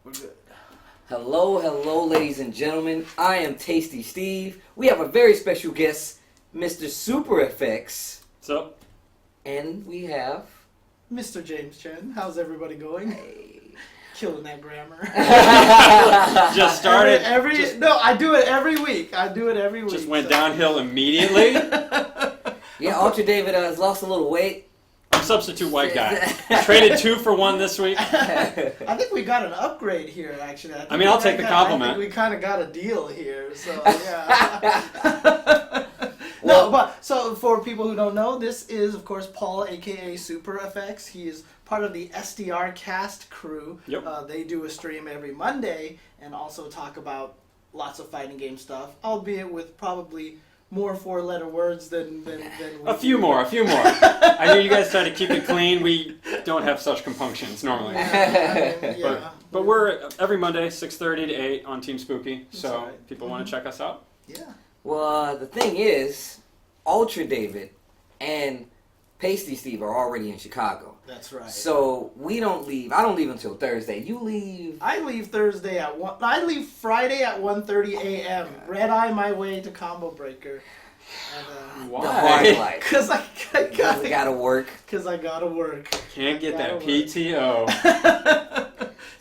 We're good. Hello, ladies and gentlemen. I am Tasty Steve. We have a very special guest, Mr. Super Effects. What's up? And we have... Mr. James Chen. How's everybody going? Hey. Killing that grammar. Just started. No, I do it every week. Just went downhill immediately. Yeah, Ultra David has lost a little weight. I'm substitute white guy. Traded 2 for 1 this week. I think we got an upgrade here, actually. I mean, I'll take the compliment. I think we kind of got a deal here, so yeah. So for people who don't know, this is, of course, Paul, a.k.a. Super Effects. He is part of the SDR cast crew. Yep. They do a stream every Monday and also talk about lots of fighting game stuff, albeit with probably more 4-letter words than we A few more. I knew you guys tried to keep it clean. We don't have such compunctions normally. Yeah, But we're every Monday, 6:30 to 8 on Team Spooky. So right. people want to check us out. Yeah. Well, the thing is, Ultra David and Pasty Steve are already in Chicago. That's right. So we don't leave. I don't leave until Thursday. You leave. I leave Thursday at 1. I leave Friday at 1:30 a.m. Red eye my way to Combo Breaker. And, The hard life. Because I gotta work. Because I gotta work. Can't get that PTO.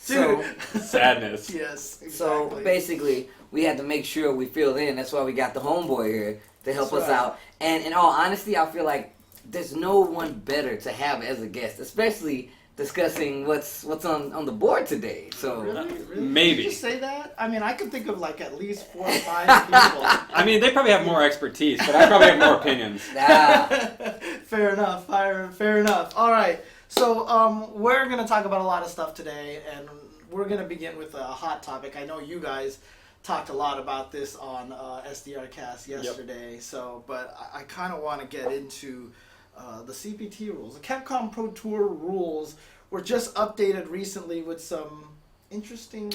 Dude. So, Sadness. Yes. Exactly. So basically, we had to make sure we filled in. That's why we got the homeboy here to help us out. And in all honesty, I feel like there's no one better to have as a guest, especially discussing what's on the board today. So Really? Maybe. Did you say that? I mean, I could think of like at least 4 or 5 people. I mean, they probably have more expertise, but I probably have more opinions. Fair enough. Fair enough. All right. So we're going to talk about a lot of stuff today, and we're going to begin with a hot topic. I know you guys talked a lot about this on SDR Cast yesterday. Yep. So, but I kind of want to get into the CPT rules. The Capcom Pro Tour rules were just updated recently with some interesting,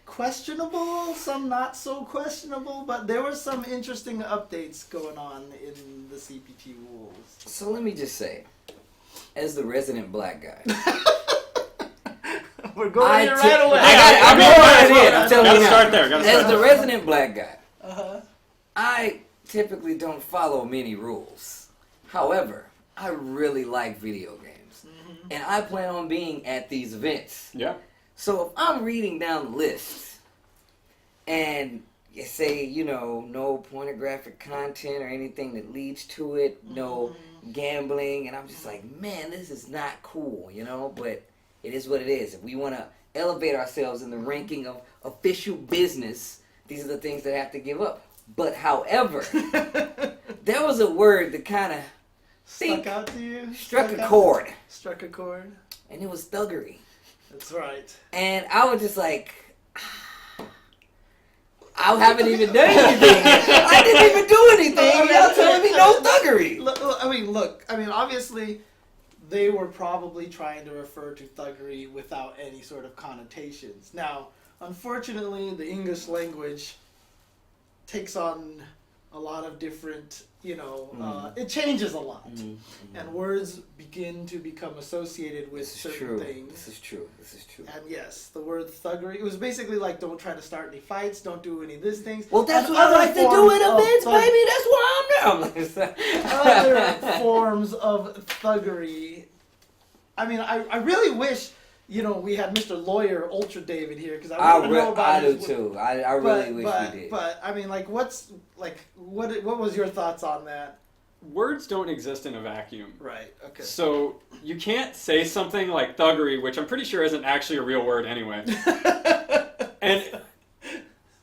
questionable, some not so questionable, but there were some interesting updates going on in the CPT rules. So let me just say, as the resident black guy, we're going here right away. I'm going right in. I'm telling you now. Start there. As the resident black guy, Uh-huh. I typically don't follow many rules. However, I really like video games. Mm-hmm. And I plan on being at these events. Yeah. So if I'm reading down the list and you say, no pornographic content or anything that leads to it, no gambling, and I'm just like, man, this is not cool, but it is what it is. If we want to elevate ourselves in the ranking of official business, these are the things that I have to give up. But however, there was a word that kind of Stuck out to you? Struck a chord. Struck a chord? And it was Thuggery. That's right. And I was just like, I haven't even done anything. I didn't even do anything. Y'all telling me no Thuggery. I mean, obviously, they were probably trying to refer to Thuggery without any sort of connotations. Now, unfortunately, the English language takes on a lot of different, it changes a lot. And words begin to become associated with certain things. This is true. And yes, the word Thuggery, it was basically like, don't try to start any fights, don't do any of these things. Well, that's what I like to do at events, baby. That's why I'm there. Other forms of Thuggery. I mean, I really wish... we had Mr. Lawyer Ultra David here because I know about I do too. I really wish we did. But I mean, what was your thoughts on that? Words don't exist in a vacuum. Right. Okay. So you can't say something like Thuggery, which I'm pretty sure isn't actually a real word anyway. And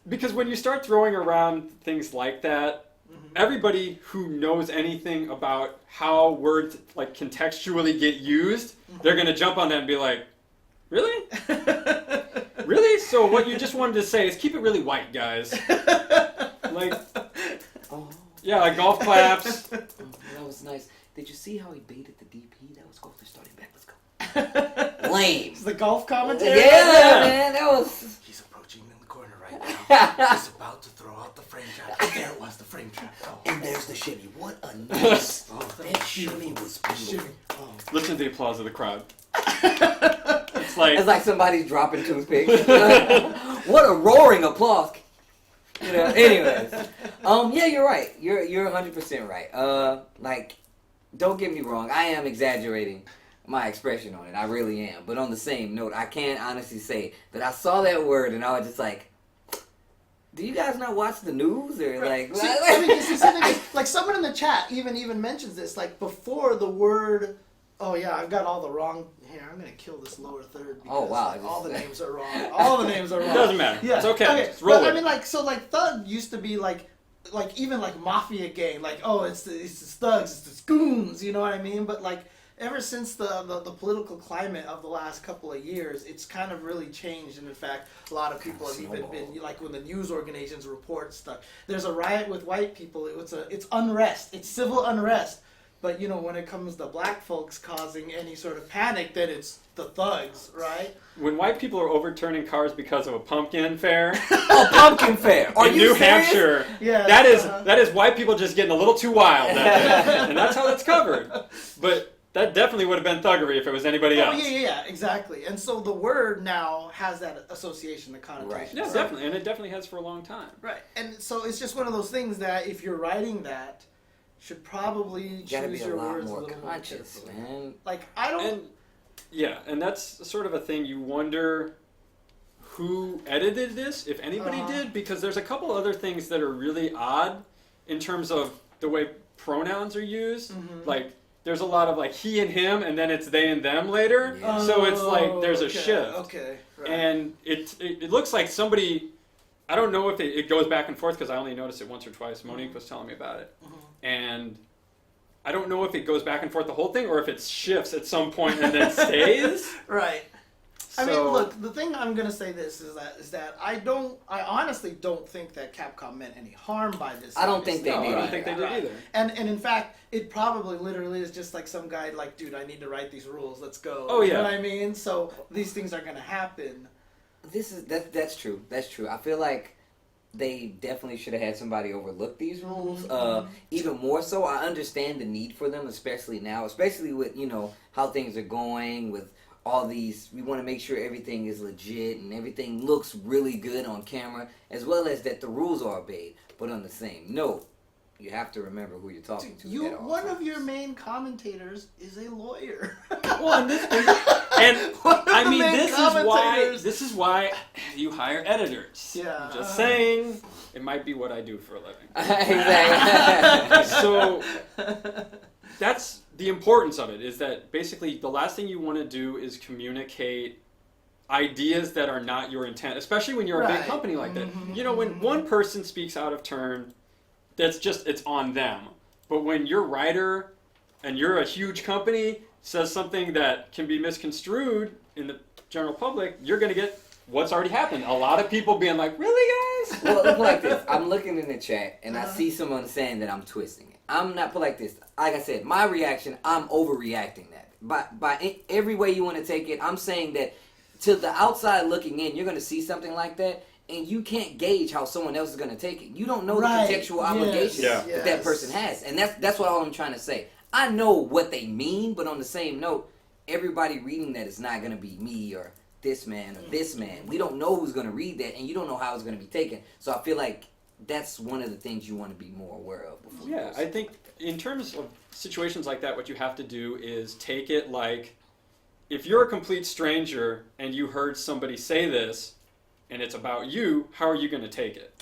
because when you start throwing around things like that, everybody who knows anything about how words contextually get used, they're gonna jump on that and be like, really? Really? So what you just wanted to say is keep it really white, guys. Like golf claps. That was nice. Did you see how he baited the DP? That was golf. They're starting back. Let's go. Lame. It's the golf commentary? Yeah, man. That was... He's approaching in the corner right now. He's about to throw out the frame trap. There it was, the frame trap. Oh. And there's the shimmy. What a nice... that shimmy was beautiful. Listen to the applause of the crowd. It's Like, it's like somebody's dropping toothpicks. What a roaring applause. You know, anyways. Yeah, you're right. You're 100% right. Like, don't get me wrong. I am exaggerating my expression on it. I really am. But on the same note, I can honestly say that I saw that word and I was just like, do you guys not watch the news or like? See, I mean, see, like someone in the chat even mentions this. Like before the word. Oh yeah, I've got all the wrong. Here, I'm gonna kill this lower third because like, all the names are wrong. All the names are wrong. It doesn't matter. Yeah, It's okay. Just roll but with I mean, it. like thug used to be like even like mafia gang. Like it's the thugs, it's the scoons. You know what I mean? But like ever since the political climate of the last couple of years, it's kind of really changed. And in fact, a lot of people have even been like when the news organizations report stuff. There's a riot with white people. It's unrest. It's civil unrest. But, you know, when it comes to black folks causing any sort of panic, then it's the thugs, right? When white people are overturning cars because of a pumpkin fair Oh, pumpkin fair. Are in you New serious? Hampshire, Yeah, that is white people just getting a little too wild. And that's how that's covered. But that definitely would have been thuggery if it was anybody else. Yeah, exactly. And so the word now has that association, the connotation. Right. Yeah, right? definitely. And it definitely has for a long time. Right. And so it's just one of those things that if you're writing that, should probably You gotta be choose a your lot words a more little conscious, more carefully. man. Like, I don't... And yeah, and that's sort of a thing you wonder who edited this, if anybody did, because there's a couple other things that are really odd in terms of the way pronouns are used. Mm-hmm. Like, there's a lot of like he and him, and then it's they and them later. Yeah. So it's like there's a shift. Okay, right. And it looks like somebody, I don't know if it goes back and forth because I only noticed it once or twice. Monique was telling me about it. And I don't know if it goes back and forth the whole thing or if it shifts at some point and then stays. Right. I So- mean, look, the thing I'm gonna say this is that I honestly don't think that Capcom meant any harm by this. I don't think they No, did I don't either. think they did either. And in fact, it probably literally is just like some guy like, dude, I need to write these rules. Let's go. Oh, You yeah. know what I mean? So these things are gonna happen. That's true. That's true. I feel like they definitely should have had somebody overlook these rules. Even more so, I understand the need for them, especially now, especially with how things are going with all these. We want to make sure everything is legit and everything looks really good on camera, as well as that the rules are obeyed. But on the same note, you have to remember who you're talking to. at all One times. of your main commentators is a lawyer. Well, and One of the I mean, main commentators. this is why you hire editors. Yeah. I'm just saying, it might be what I do for a living. Exactly. So that's the importance of it, is that basically the last thing you want to do is communicate ideas that are not your intent, especially when you're a big Right. company like that. When one person speaks out of turn, it's on them. But when your writer and you're a huge company says something that can be misconstrued in the general public, you're going to get what's already happened. A lot of people being like, really, guys? Well, look like this. I'm looking in the chat and I see someone saying that I'm twisting it. I'm not put like this. Like I said, my reaction, I'm overreacting that. By every way you want to take it, I'm saying that to the outside looking in, you're going to see something like that, and you can't gauge how someone else is going to take it. You don't know Right. the contextual Yes. obligations Yeah. that that person has, and that's what all I'm trying to say. I know what they mean, but on the same note, everybody reading that is not going to be me or this man or this man. We don't know who's going to read that, and you don't know how it's going to be taken. So I feel like that's one of the things you want to be more aware of before. Yeah, I think in terms of situations like that, what you have to do is take it like, if you're a complete stranger and you heard somebody say this and it's about you, how are you going to take it?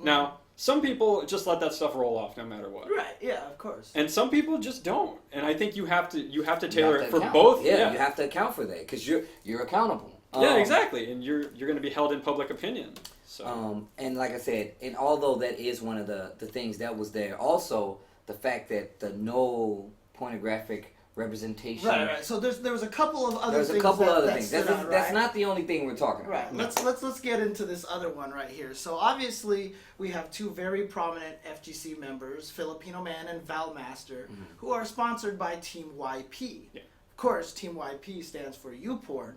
Now, some people just let that stuff roll off no matter what. Right. Yeah. Of course. And some people just don't. And I think you have to tailor it for account. both. Yeah, you have to account for that because you're accountable. Yeah, exactly. And you're going to be held in public opinion. So And like I said, and although that is one of the things that was there, also the fact that the no pornographic representation. Right. So there was a couple of other There's things. a couple that, other that things. stood That's, out, that's right? not the only thing we're talking Right. about. Let's get into this other one right here. So obviously we have two very prominent FGC members, Filipino Man and Val Master, who are sponsored by Team YP. Yeah. Of course, Team YP stands for YouPorn.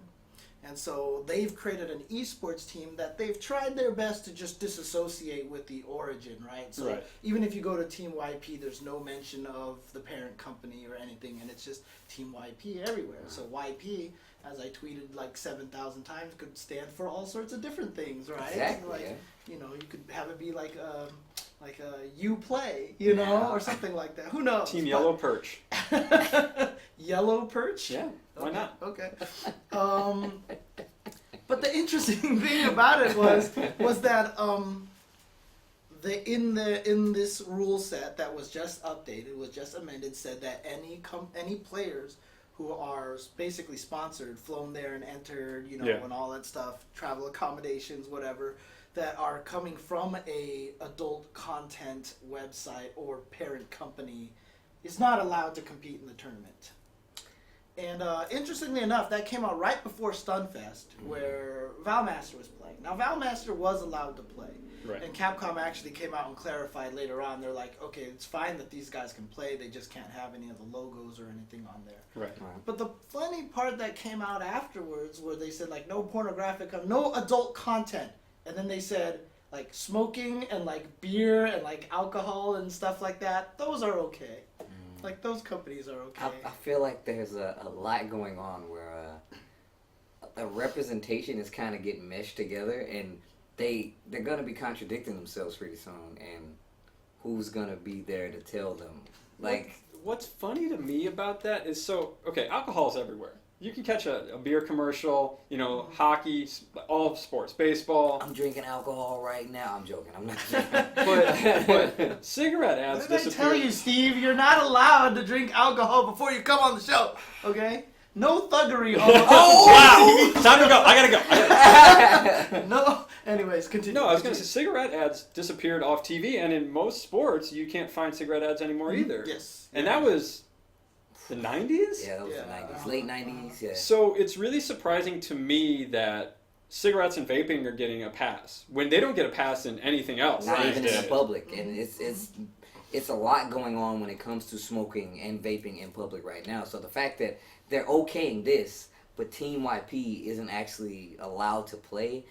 And so they've created an esports team that they've tried their best to just disassociate with the origin, right? So Right. even if you go to Team YP, there's no mention of the parent company or anything, and it's just Team YP everywhere. So YP as I tweeted like 7,000 times, could stand for all sorts of different things, right? Exactly. Like, you know, you could have it be like a you play, you know, or something like that. Who knows? Team Yellow Perch. Yellow Perch? Yeah, why Okay, not? Okay. But the interesting thing about it was that in this rule set that was just updated, was just amended, said that any players who are basically sponsored, flown there and entered, you know, and all that stuff, travel accommodations, whatever, that are coming from a adult content website or parent company is not allowed to compete in the tournament. And interestingly enough, that came out right before Stunfest, where Valmaster was playing. Now, Valmaster was allowed to play. Right. And Capcom actually came out and clarified later on. They're like, okay, it's fine that these guys can play. They just can't have any of the logos or anything on there. Right. But the funny part that came out afterwards, where they said, like, no pornographic, no adult content. And then they said, like, smoking and, like, beer and, like, alcohol and stuff like that, those are okay. Like, those companies are okay. I feel like there's a lot going on where a representation is kind of getting meshed together, and they're going to be contradicting themselves pretty soon, and who's going to be there to tell them? Like, what's funny to me about that is, okay, alcohol's everywhere. You can catch a beer commercial, you know, hockey, all sports, baseball. I'm drinking alcohol right now. I'm joking. I'm not joking. But cigarette ads What did I tell you, Steve? You're not allowed to drink alcohol before you come on the show, okay? No thuggery on the wow! Time to go. I gotta go. No. Anyways, continue. No, I was going to say cigarette ads disappeared off TV, and in most sports, you can't find cigarette ads anymore either. Yes. And that was the 90s? Yeah, that was the 90s. Late 90s, yeah. So it's really surprising to me that cigarettes and vaping are getting a pass when they don't get a pass in anything else. Not even in the days. public. And it's a lot going on when it comes to smoking and vaping in public right now. So the fact that they're okaying this, but Team YP isn't actually allowed to play,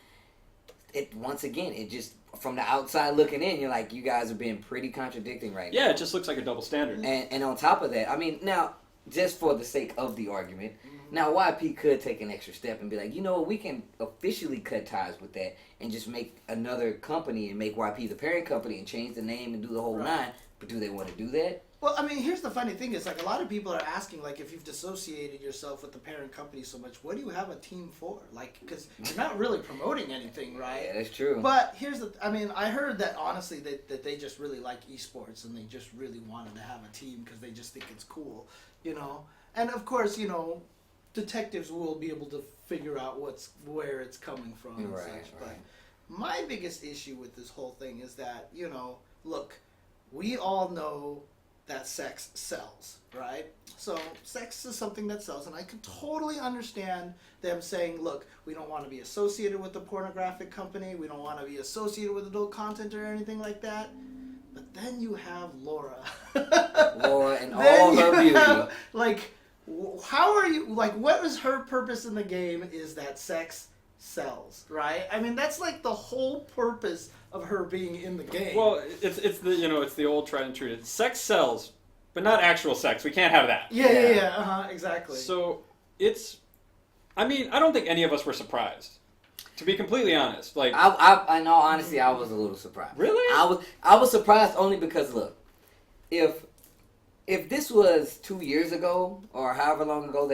once again, it just, from the outside looking in, you're like, you guys are being pretty contradicting right now. Yeah, it just looks like a double standard. And on top of that, I mean, now, just for the sake of the argument, now YP could take an extra step and be like, you know what, we can officially cut ties with that and just make another company and make YP the parent company and change the name and do the whole nine. But do they want to do that? Well, I mean, here's the funny thing is, like, a lot of people are asking, like, if you've dissociated yourself with the parent company so much, what do you have a team for? Like, because you're not really promoting anything, right? Yeah, that's true. But here's I mean, I heard that, honestly, that they just really like esports, and they just really wanted to have a team because they just think it's cool, you know? And, of course, you know, detectives will be able to figure out where it's coming from and such. But my biggest issue with this whole thing is that, you know, look, we all know that sex sells, right? So sex is something that sells, and I can totally understand them saying, look, we don't want to be associated with the pornographic company, we don't want to be associated with adult content or anything like that. But then you have Laura. Laura and all her beauty. Like, how are you, like, what is her purpose in the game is that sex sells, right? I mean, that's like the whole purpose of her being in the game. Well, it's the old tried and true. Sex sells, but not actual sex. We can't have that. Yeah, exactly. So I mean, I don't think any of us were surprised. To be completely honest, like I know, honestly, I was a little surprised. Really? I was surprised only because, look, if this was 2 years ago or however long ago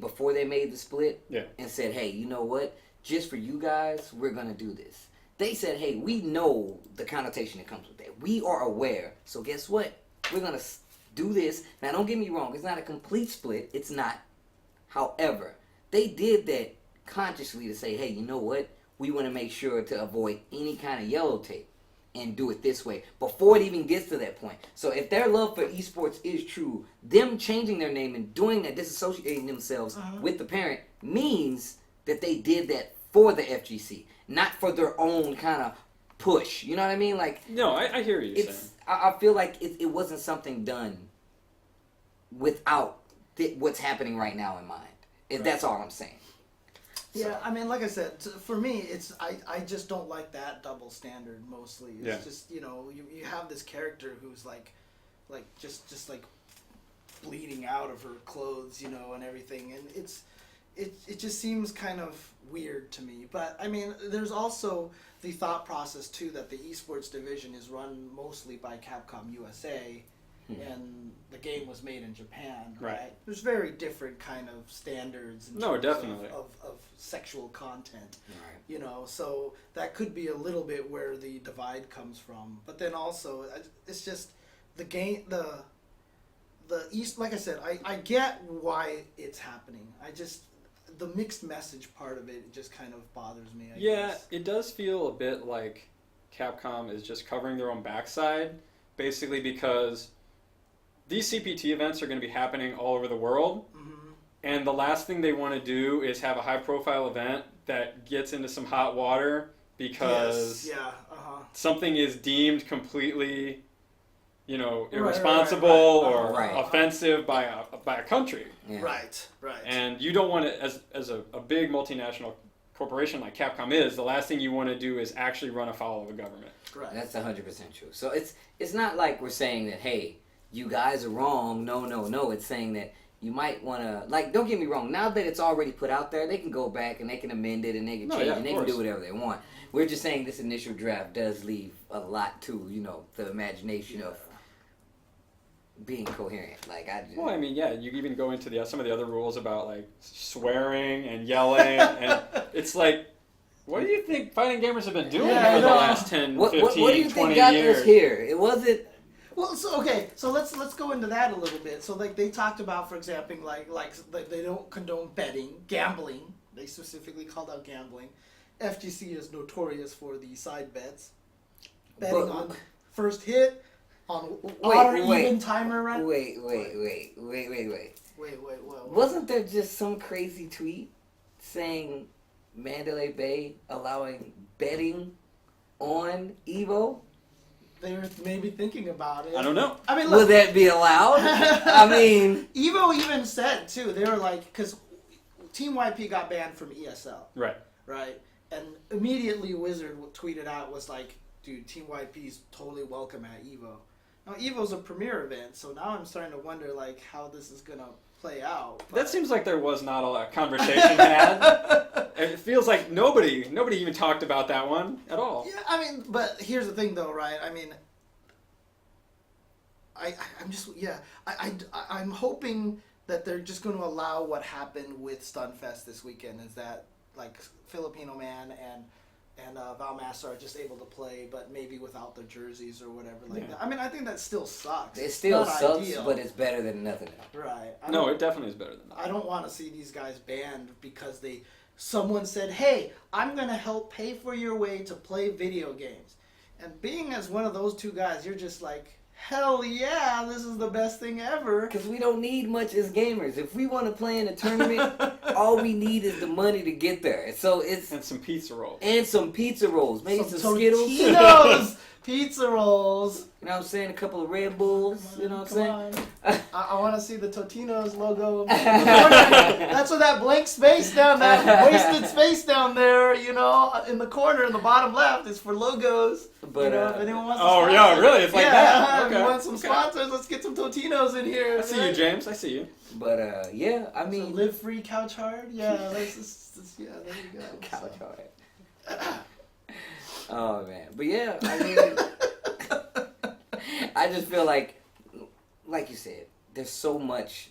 before they made the split, and said, hey, you know what? Just for you guys, we're gonna do this. They said, hey, we know the connotation that comes with that. We are aware. So guess what? We're going to do this. Now, don't get me wrong. It's not a complete split. It's not. However, they did that consciously to say, hey, you know what? We want to make sure to avoid any kind of yellow tape and do it this way before it even gets to that point. So if their love for esports is true, them changing their name and doing that, disassociating themselves with the parent means that they did that for the FGC. Not for their own kind of push. You know what I mean? Like, no, I hear you saying. I feel like it wasn't something done without what's happening right now in mind. That's all I'm saying. Yeah, I mean, like I said, for me, I just don't like that double standard mostly. It's just, you know, you have this character who's like just like bleeding out of her clothes, you know, and everything, and it just seems kind of weird to me. But I mean, there's also the thought process too that the esports division is run mostly by Capcom USA, and the game was made in Japan. Right? There's very different kind of standards. In terms definitely. Of sexual content. Right. You know, so that could be a little bit where the divide comes from. But then also, it's just the game, the East. Like I said, I get why it's happening. The mixed message part of it just kind of bothers me. I guess. It does feel a bit like Capcom is just covering their own backside, basically because these CPT events are going to be happening all over the world, and the last thing they want to do is have a high-profile event that gets into some hot water because something is deemed completely, irresponsible or offensive by a country. Yeah. Right. And you don't want to, as a big multinational corporation like Capcom is, the last thing you want to do is actually run afoul of a government. Right. That's 100% true. So it's not like we're saying that, hey, you guys are wrong. No. It's saying that you might want to, like, don't get me wrong. Now that it's already put out there, they can go back and they can amend it and they can change it and they can do whatever they want. We're just saying this initial draft does leave a lot to, the imagination of being coherent. You even go into some of the other rules about like swearing and yelling, and it's like, what do you think fighting gamers have been doing for the last 10, 15, 20 years? What do you think got us here? It wasn't. Well, so let's go into that a little bit. So like they talked about, for example, like they don't condone betting, gambling. They specifically called out gambling. FGC is notorious for the side bets, betting on first hit. On even timer run. Wait. Wasn't there just some crazy tweet saying Mandalay Bay allowing betting on Evo? They were maybe thinking about it. I don't know. I mean, look, would that be allowed? I mean, Evo even said too. They were like, because Team YP got banned from ESL. Right. And immediately Wizard tweeted out was like, dude, Team YP's totally welcome at Evo. Now, Evo's a premier event, so now I'm starting to wonder, like, how this is going to play out. But that seems like there was not a conversation had. It feels like nobody even talked about that one at all. Yeah, I mean, but here's the thing, though, right? I mean, I'm hoping that they're just going to allow what happened with Stunfest this weekend, is that, like, Filipino Man and Valmaster are just able to play, but maybe without their jerseys or whatever like that. I mean, I think that still sucks. It still sucks, ideal. But it's better than nothing. Right. No, it definitely is better than nothing. I don't want to see these guys banned because someone said, hey, I'm going to help pay for your way to play video games. And being as one of those two guys, you're just like, hell yeah, this is the best thing ever. Because we don't need much as gamers. If we want to play in a tournament, all we need is the money to get there. So and some pizza rolls. Maybe some Skittles. Totinos, pizza rolls. You know what I'm saying? A couple of Red Bulls. You know what I'm saying? I want to see the Totinos logo. That's what that blank space down, that wasted space down there, in the corner in the bottom left is for logos. But if anyone wants really? It's like that? Okay. If you want some sponsors, let's get some Totinos in here. I see you, James. I see you. But, I mean... So live free, couch hard? Yeah, there you go. Couch hard. Oh, man. But, yeah, I mean... I just feel like you said, there's so much.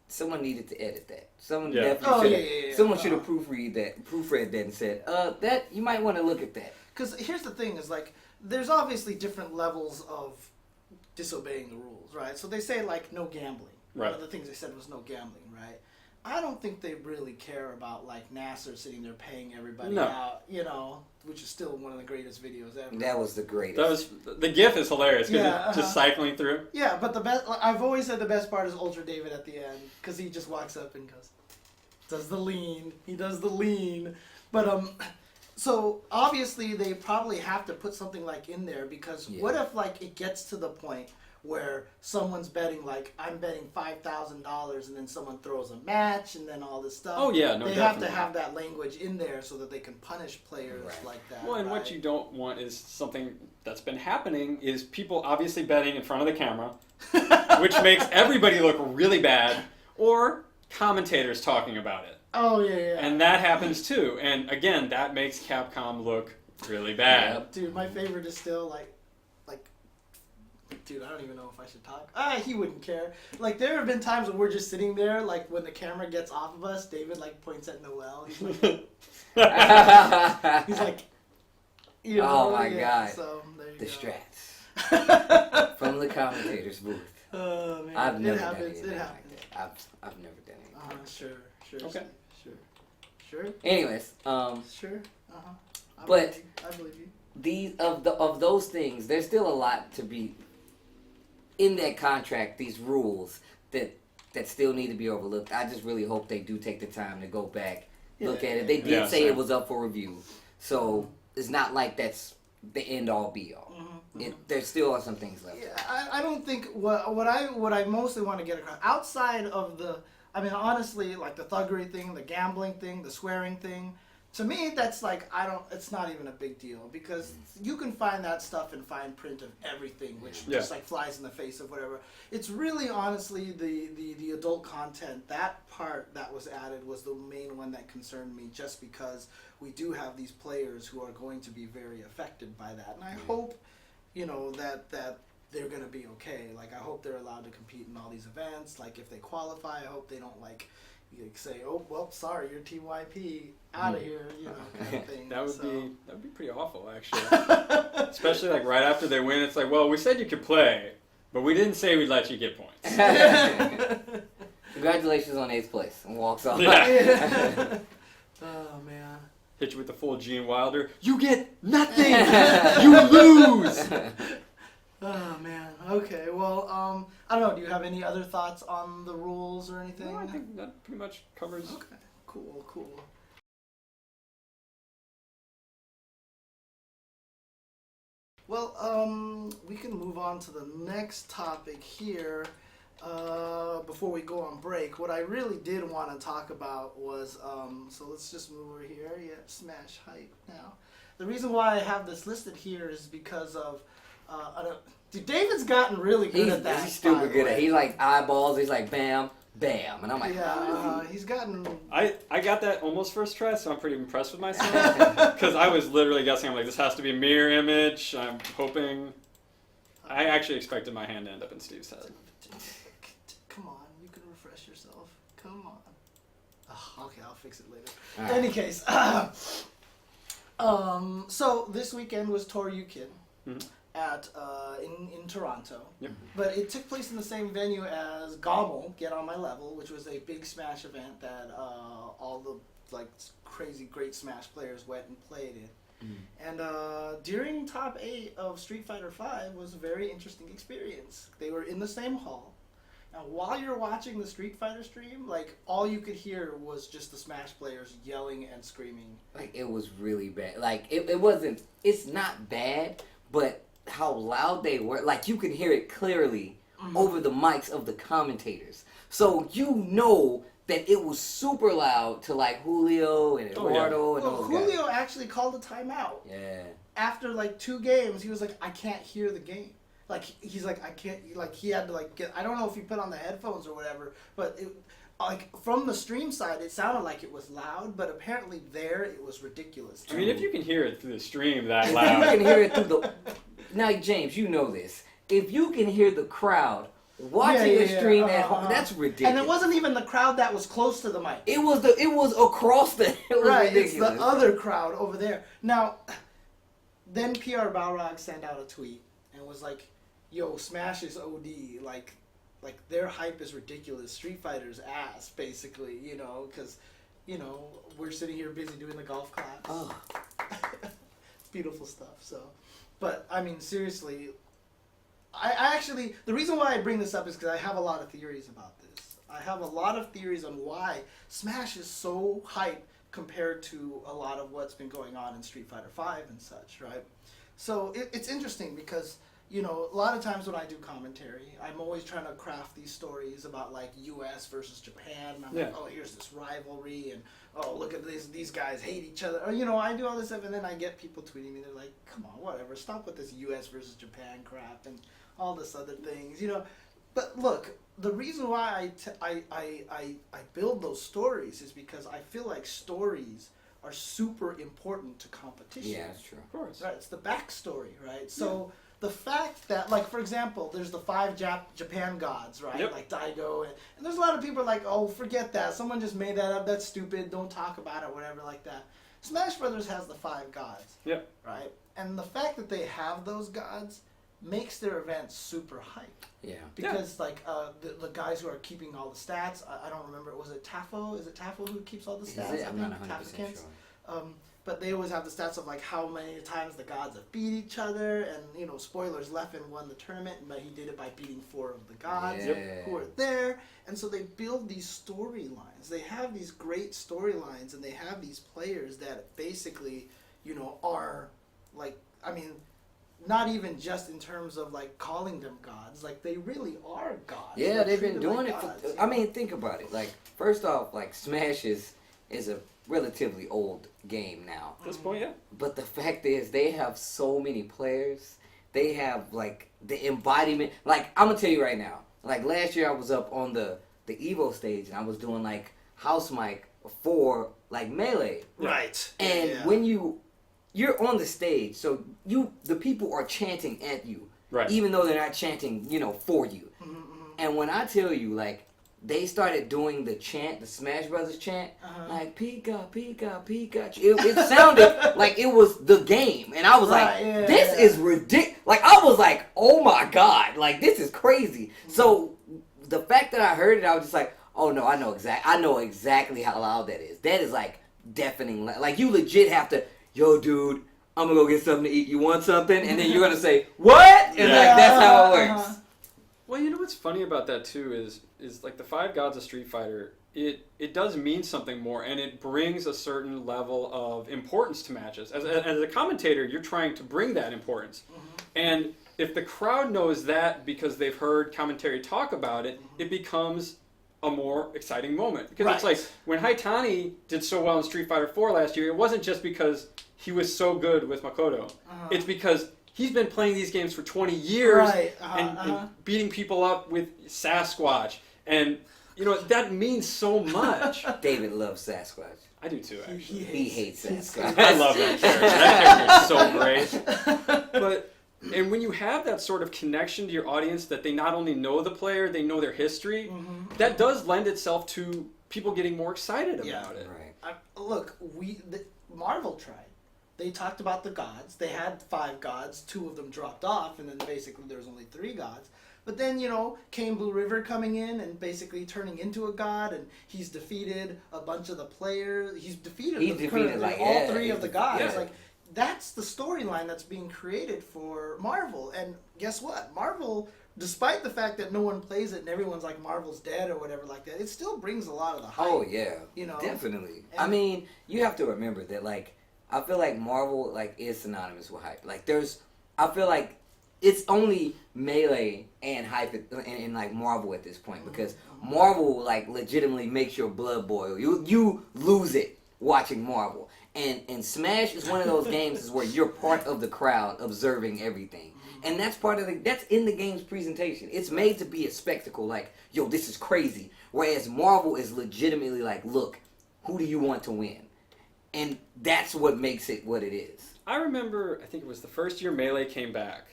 Someone needed to edit that. Someone definitely should. Someone should have proofread that, and said, that you might want to look at that. Because here's the thing: is like there's obviously different levels of disobeying the rules, right? So they say like no gambling. Right. One of the things they said was no gambling, right? I don't think they really care about like Nasser sitting there paying everybody out, which is still one of the greatest videos ever. That was the greatest. The GIF is hilarious because it's just cycling through. Yeah, but the best, I've always said the best part is Ultra David at the end because he just walks up and does the lean. He does the lean, but so obviously they probably have to put something like in there because what if like it gets to the point where someone's betting, like, I'm betting $5,000 and then someone throws a match and then all this stuff. Oh, yeah, no, They definitely. have to have that language in there so that they can punish players like that. Well, and what you don't want is something that's been happening is people obviously betting in front of the camera, which makes everybody look really bad, or commentators talking about it. Oh yeah. And that happens too. And again, that makes Capcom look really bad. Yep. Dude, my favorite is still like, dude, I don't even know if I should talk. He wouldn't care. Like, there have been times when we're just sitting there, like, when the camera gets off of us, David, like, points at Noel. He's like, he's like, you know. Oh, my God. So, there you The go. strats. From the commentator's booth. Oh, man. I've never it done happens. anything It like happens. that. I've never done anything. Sure. Okay. Sure. Anyways, Sure. I But- believe you. these of those things, there's still a lot to be in that contract. These rules that still need to be overlooked. I just really hope they do take the time to go back, look at it. They did say it was up for review, so it's not like that's the end all be all. There still are some things left. Yeah, I don't think what I mostly want to get across outside of the, I mean, honestly, like the thuggery thing, the gambling thing, the swearing thing. To me, that's like, it's not even a big deal because you can find that stuff in fine print of everything, which just like flies in the face of whatever. It's really, honestly, the adult content, that part that was added was the main one that concerned me just because we do have these players who are going to be very affected by that. And I hope, you know, that they're going to be okay. Like, I hope they're allowed to compete in all these events. Like, if they qualify, I hope they don't, like say, oh, well, sorry, you're Team YP, out of here, you know, kind of thing. That would be pretty awful, actually. Especially like right after they win, it's like, well, we said you could play, but we didn't say we'd let you get points. Congratulations on 8th place, and walks off. Yeah. Oh man. Hit you with the full Gene Wilder. You get nothing. You lose. Oh man. Okay. Well, I don't know. Do you have any other thoughts on the rules or anything? No, I think that pretty much covers. Okay. Cool. Well, we can move on to the next topic here. Before we go on break, what I really did want to talk about was, so let's just move over here. Yeah, Smash hype now. The reason why I have this listed here is because of, dude, David's gotten really good at that. He's stupid good at it. He like eyeballs, he's like bam, bam. And I'm like, he's gotten... I got that almost first try, so I'm pretty impressed with myself. Because I was literally guessing, I'm like, this has to be a mirror image. I'm hoping... I actually expected my hand to end up in Steve's head. Come on, you can refresh yourself. Come on. Oh, okay, I'll fix it later. Right. In any case, so this weekend was Toryukin at in Toronto. Yep. But it took place in the same venue as Gommel, Get On My Level, which was a big Smash event that all the like crazy great Smash players went and played in. And during top 8 of Street Fighter V was a very interesting experience. They were in the same hall. Now, while you're watching the Street Fighter stream, like, all you could hear was just the Smash players yelling and screaming. like it was really bad. Like it wasn't. It's not bad, but how loud they were. Like you could hear it clearly over the mics of the commentators. So you know that it was super loud to like Julio and Eduardo and Well, those Julio guys. actually called a timeout. Yeah. After, like, 2 games, he was like, I can't hear the game. Like, he's like, I can't, like, he had to, like, get, I don't know if he put on the headphones or whatever, but, it, like, from the stream side, it sounded like it was loud, but apparently there, it was ridiculous. I mean, if you can hear it through the stream that You loud. can hear it through the. Now, James, you know this. If you can hear the crowd watching a stream at home, that's ridiculous. And it wasn't even the crowd that was close to the mic. It was across the. It was Right, ridiculous. it's the other crowd over there. Now, then PR Balrog sent out a tweet and was like, yo, Smash is OD, like their hype is ridiculous. Street Fighter's ass, basically, you know, because, you know, we're sitting here busy doing the golf class. Oh. Beautiful stuff, so. But, I mean, seriously, I actually, the reason why I bring this up is because I have a lot of theories about this. I have a lot of theories on why Smash is so hype compared to a lot of what's been going on in Street Fighter V and such, right? So it's interesting because, you know, a lot of times when I do commentary, I'm always trying to craft these stories about, like, U.S. versus Japan. And I'm like, oh, here's this rivalry, and, oh, look at this, these guys hate each other. Or, you know, I do all this stuff, and then I get people tweeting me. They're like, come on, whatever. Stop with this U.S. versus Japan crap and all this other things, you know. But look, the reason why I build those stories is because I feel like stories are super important to competition. Yeah, that's true. Of course. Right, it's the backstory, right? So the fact that, like, for example, there's the 5 Japan gods, right? Yep. Like Daigo, and there's a lot of people like, oh, forget that. Someone just made that up. That's stupid. Don't talk about it, whatever, like that. Smash Brothers has the 5 gods. Yep. Right? And the fact that they have those gods makes their events super hype. Yeah. Because, like, the guys who are keeping all the stats, I don't remember, was it Tafo? Is it Tafo who keeps all the stats? Is it? I'm not 100% Tafokins? sure. But they always have the stats of, like, how many times the gods have beat each other. And, you know, spoilers, Leffen won the tournament, but he did it by beating 4 of the gods who were there. And so they build these storylines. They have these great storylines, and they have these players that basically, you know, are, like, I mean, not even just in terms of, like, calling them gods. Like, they really are gods. Yeah, They're they've been treated doing like it gods, for, you I know? mean, think about it. Like, first off, like, Smash is a relatively old game now. At this point, yeah. But the fact is, they have so many players. They have, like, the embodiment. Like, I'm going to tell you right now. Like, last year I was up on the Evo stage, and I was doing, like, house mic for, like, Melee. Right. And when you're on the stage, so the people are chanting at you. Right. Even though they're not chanting, you know, for you. And when I tell you, like, they started doing the chant, the Smash Brothers chant, like, Pika, Pika, Pikachu. It sounded like it was the game. And I was like, this is ridiculous. Like, I was like, oh my God. Like, this is crazy. So, the fact that I heard it, I was just like, oh no, I know exactly how loud that is. That is, like, deafening. Like, you legit have to, yo, dude, I'm gonna go get something to eat. You want something? And then you're gonna say, what? And, like, that's how it works. Well, you know what's funny about that too is like the 5 gods of Street Fighter. It does mean something more, and it brings a certain level of importance to matches. As a commentator, you're trying to bring that importance, and if the crowd knows that because they've heard commentary talk about it, it becomes a more exciting moment. Because it's like when Haitani did so well in Street Fighter 4 last year, it wasn't just because he was so good with Makoto. It's because he's been playing these games for 20 years and beating people up with Sasquatch. And, you know, that means so much. David loves Sasquatch. I do too, actually. He hates Sasquatch. I love that character. That character is so great. And when you have that sort of connection to your audience that they not only know the player, they know their history, that does lend itself to people getting more excited about it. Right. Look, Marvel tried. They talked about the gods. They had 5 gods. 2 of them dropped off, and then basically there was only 3 gods. But then, you know, came Blue River coming in and basically turning into a god, and he's defeated a bunch of the players. He's defeated all 3 of the gods. Yeah. Like, that's the storyline that's being created for Marvel. And guess what? Marvel, despite the fact that no one plays it and everyone's like Marvel's dead or whatever like that, it still brings a lot of the hype. Oh, yeah. You know? Definitely. And I mean, you have to remember that, like, I feel like Marvel, like, is synonymous with hype. Like, I feel like it's only Melee and hype and like Marvel at this point, because Marvel, like, legitimately makes your blood boil. You lose it watching Marvel. And Smash is one of those games is where you're part of the crowd observing everything. And that's that's in the game's presentation. It's made to be a spectacle, like, yo, this is crazy. Whereas Marvel is legitimately like, look, who do you want to win? And that's what makes it what it is. I remember, I think it was the first year Melee came back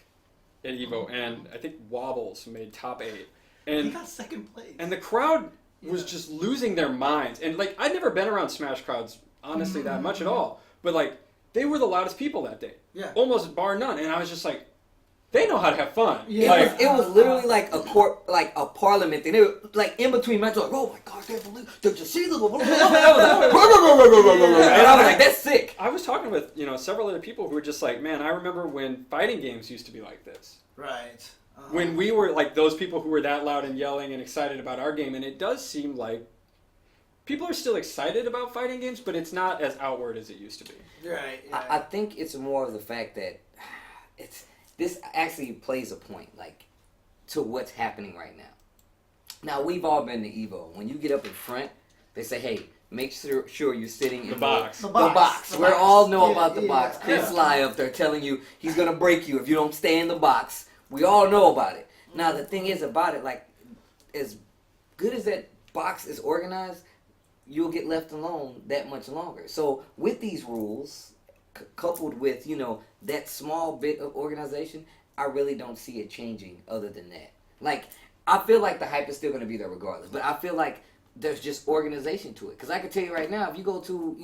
at EVO, and I think Wobbles made top 8. And he got 2nd place. And the crowd was just losing their minds. And, like, I'd never been around Smash crowds, honestly, that much at all. But, like, they were the loudest people that day. Yeah. Almost bar none. And I was just like, they know how to have fun. Yeah. Like, It was literally like a court, like a parliament thing. They were like in between matches, like, oh my gosh, did you see the? And I was like, that's sick. I was talking with, you know, several other people who were just like, man, I remember when fighting games used to be like this. Right. When we were like those people who were that loud and yelling and excited about our game. And it does seem like people are still excited about fighting games, but it's not as outward as it used to be. Right. I think it's more of the fact that this actually plays a point, like, to what's happening right now. Now, we've all been to EVO. When you get up in front, they say, hey, make sure you're sitting in The box. The The box. box. The We box. all know Yeah, about the yeah, box. Chris yeah. Sly up there telling you he's going to break you if you don't stay in the box. We all know about it. Now, the thing is about it, like, as good as that box is organized, you'll get left alone that much longer. So with these rules, coupled with, that small bit of organization, I really don't see it changing other than that. Like, I feel like the hype is still going to be there regardless, but I feel like there's just organization to it. Because I can tell you right now, if you go to,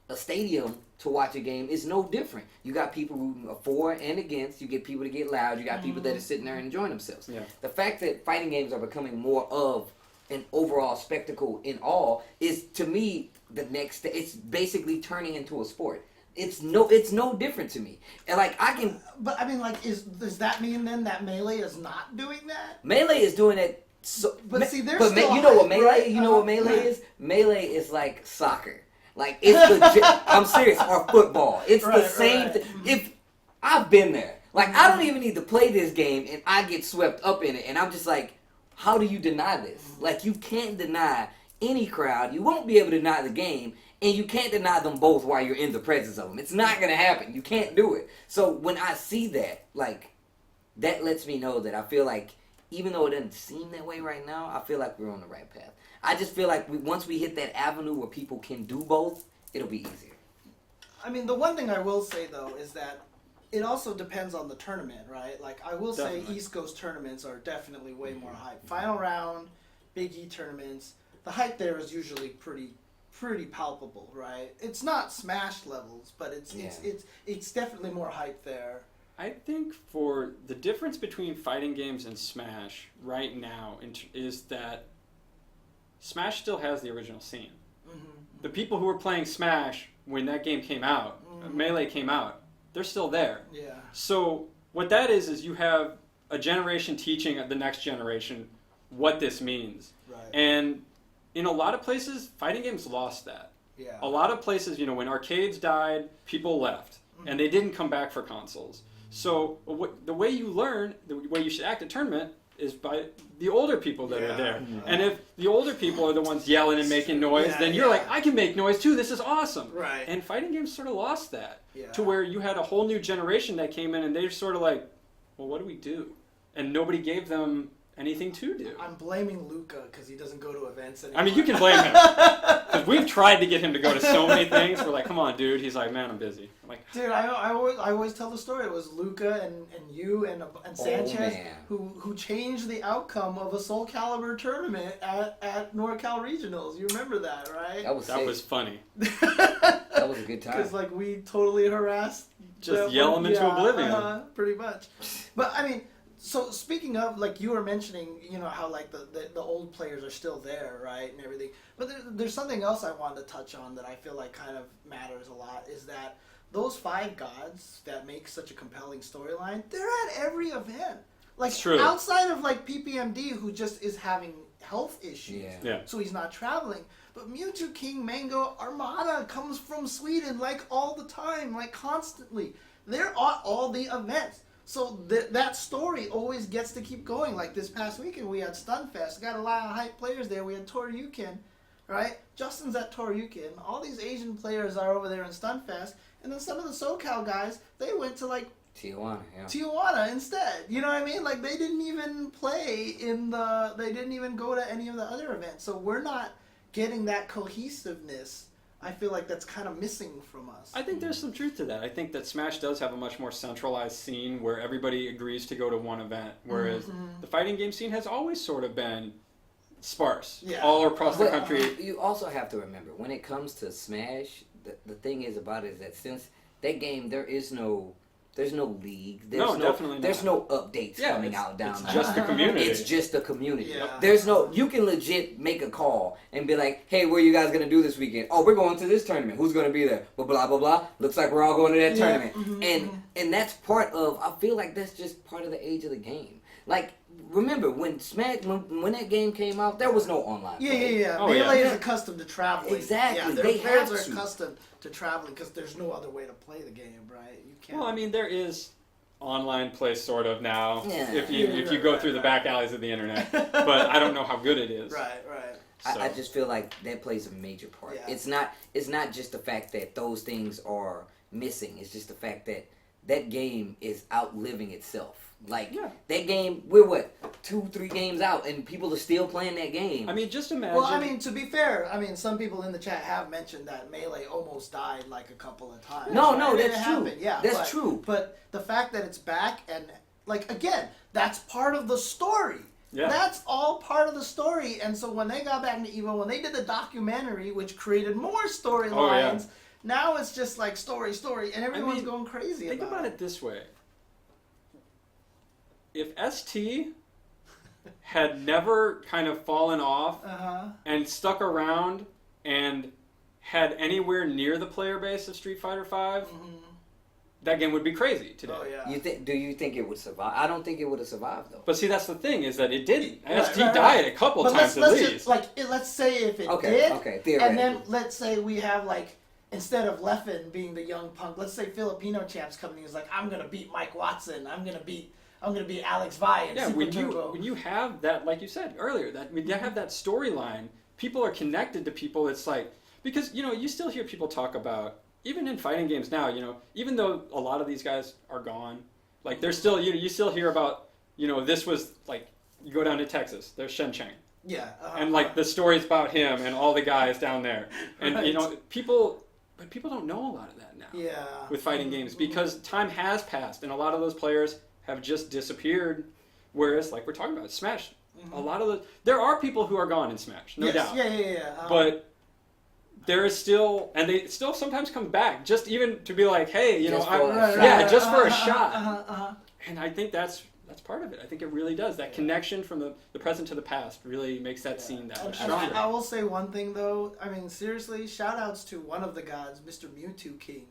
a stadium to watch a game, it's no different. You got people rooting for and against. You get people to get loud. You got people that are sitting there and enjoying themselves. Yeah. The fact that fighting games are becoming more of an overall spectacle in all is, to me, the next. It's basically turning into a sport. It's no different to me. And like I can. But I mean, like, does that mean then that Melee is not doing that? Melee is doing it. So, but see, there's but still you know what Melee? right? You know what Melee is? Melee is like soccer. Like it's legit. I'm serious. Or football. It's the same thing. If I've been there, like I don't even need to play this game, and I get swept up in it, and I'm just like, how do you deny this? Like you can't deny any crowd. You won't be able to deny the game. And you can't deny them both while you're in the presence of them. It's not going to happen. You can't do it. So when I see that, like, that lets me know that I feel like, even though it doesn't seem that way right now, I feel like we're on the right path. I just feel like once we hit that avenue where people can do both, it'll be easier. I mean, the one thing I will say, though, is that it also depends on the tournament, right? Like, I will say East Coast tournaments are definitely way more hype. Final round, Big E tournaments, the hype there is usually pretty palpable, right? It's not Smash levels, but it's definitely more hype there. I think for the difference between fighting games and Smash right now is that Smash still has the original scene. Mm-hmm. The people who were playing Smash when that game came out, Melee came out, they're still there. Yeah. So what that is you have a generation teaching the next generation what this means. Right. And in a lot of places, fighting games lost that. Yeah. A lot of places, when arcades died, people left, and they didn't come back for consoles. So the way you learn, the way you should act at tournament, is by the older people that are there. Mm-hmm. And if the older people are the ones yelling and making noise, then you're like, I can make noise too, this is awesome. Right. And fighting games sort of lost that, yeah. to where you had a whole new generation that came in, and they're sort of like, well, what do we do? And nobody gave them anything to do. I'm blaming Luca because he doesn't go to events anymore. I mean, you can blame him. Because we've tried to get him to go to so many things. We're like, come on, dude. He's like, man, I'm busy. I'm like, dude, I always tell the story. It was Luca and you and Sanchez who changed the outcome of a Soul Calibur tournament at NorCal Regionals. You remember that, right? That was funny. That was a good time. Because we totally harassed. Just yell them into oblivion. Pretty much. But I mean. So speaking of, like you were mentioning, how like the old players are still there, right, and everything. But there's something else I wanted to touch on that I feel like kind of matters a lot, is that those 5 gods that make such a compelling storyline, they're at every event. Like outside of like PPMD, who just is having health issues, so he's not traveling. But Mewtwo, King, Mango, Armada comes from Sweden like all the time, like constantly. They're at all the events. So that story always gets to keep going. Like this past weekend, we had Stunfest. Got a lot of hype players there. We had Toryuken, right? Justin's at Toryuken. All these Asian players are over there in Stunfest. And then some of the SoCal guys, they went to like Tijuana instead. You know what I mean? Like they didn't even play they didn't even go to any of the other events. So we're not getting that cohesiveness. I feel like that's kind of missing from us. I think there's some truth to that. I think that Smash does have a much more centralized scene where everybody agrees to go to one event, whereas the fighting game scene has always sort of been sparse all across the country. You also have to remember, when it comes to Smash, the thing is about it is that since that game, there's no league. Definitely not. There's no updates coming out down it's there. Just the community. It's just the community. Yeah. You can legit make a call and be like, hey, what are you guys going to do this weekend? Oh, we're going to this tournament. Who's going to be there? Blah, blah, blah, blah. Looks like we're all going to that tournament. And that's part of, I feel like that's just part of the age of the game. Like, remember, when when that game came out, there was no online play. Yeah. Melee is accustomed to traveling. Exactly. Yeah, their players are accustomed to traveling because there's no other way to play the game, right? You can't. Well, I mean, there is online play sort of now if you Right, go through the back alleys of the internet, but I don't know how good it is. Right. So. I just feel like that plays a major part. Yeah. It's not just the fact that those things are missing. It's just the fact that that game is outliving itself. Like, Yeah. that game, we're what, 2-3 games out, and people are still playing that game. I mean, just imagine. Well, I mean, to be fair, I mean, some people in the chat have mentioned that Melee almost died like a couple of times. No, right? that's It true. happened, yeah, That's true. But the fact that it's back and, like, again, that's part of the story. Yeah. That's all part of the story. And so when they got back into EVO, when they did the documentary, which created more storylines, now it's just like story, and everyone's going crazy think about it this way. If ST had never kind of fallen off and stuck around and had anywhere near the player base of Street Fighter V, that game would be crazy today. Oh, yeah. Do you think it would survive? I don't think it would have survived, though. But see, that's the thing, is that it didn't. ST Right. died a couple But times let's at least. just, like, let's say if it Okay, did, theoretically. and then let's say we have, like, instead of Leffen being the young punk, let's say Filipino champs coming in is like, I'm gonna beat Mike Watson, I'm gonna beat Alex Vi and Yeah, Super Turbo. when you have that, like you said earlier, that when you have that storyline, people are connected to people. It's like, because, you know, you still hear people talk about, even in fighting games now, you know, even though a lot of these guys are gone, like, there's still, you still hear about, you know, this was, like, you go down to Texas, there's Shen Cheng. Yeah. And, like, the stories about him and all the guys down there. And, Right. you know, people don't know a lot of that now. Yeah. With fighting games, because time has passed and a lot of those players have just disappeared. Whereas, like we're talking about, Smash, a lot of there are people who are gone in Smash, no doubt. Yeah. But there is still, and they still sometimes come back, just even to be like, hey, you Just know, for a yeah, shot. just for a shot. And I think that's part of it. I think it really does. That connection from the present to the past really makes that scene that much And stronger. I will say one thing though. I mean, seriously, shout outs to one of the gods, Mr. Mewtwo King.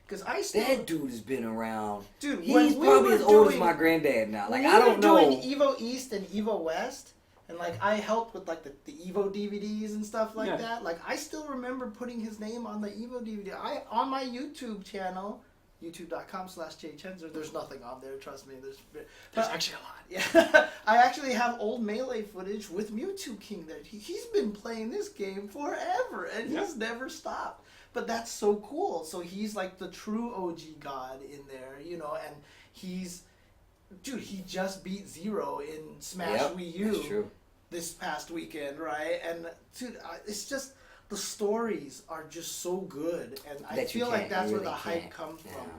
Because I still... That dude has been around. Dude, He's when we probably were as old as doing- my granddad now. Like, when I we don't were know. doing Evo East and Evo West, and like I helped with like the Evo DVDs and stuff like Yeah. that. Like I still remember putting his name on the Evo DVD. On my YouTube channel, youtube.com/jchensor. There's nothing on there. Trust me. There's actually a lot. Yeah, I actually have old Melee footage with Mewtwo King there. He's been playing this game forever, and he's never stopped. But that's so cool. So he's like the true OG god in there, you know, and he's... Dude, he just beat Zero in Smash Wii U That's true. this past weekend, right? And, dude, it's just... The stories are just so good, and I That you feel like can't- that's you where the really hype can't. comes Yeah. from.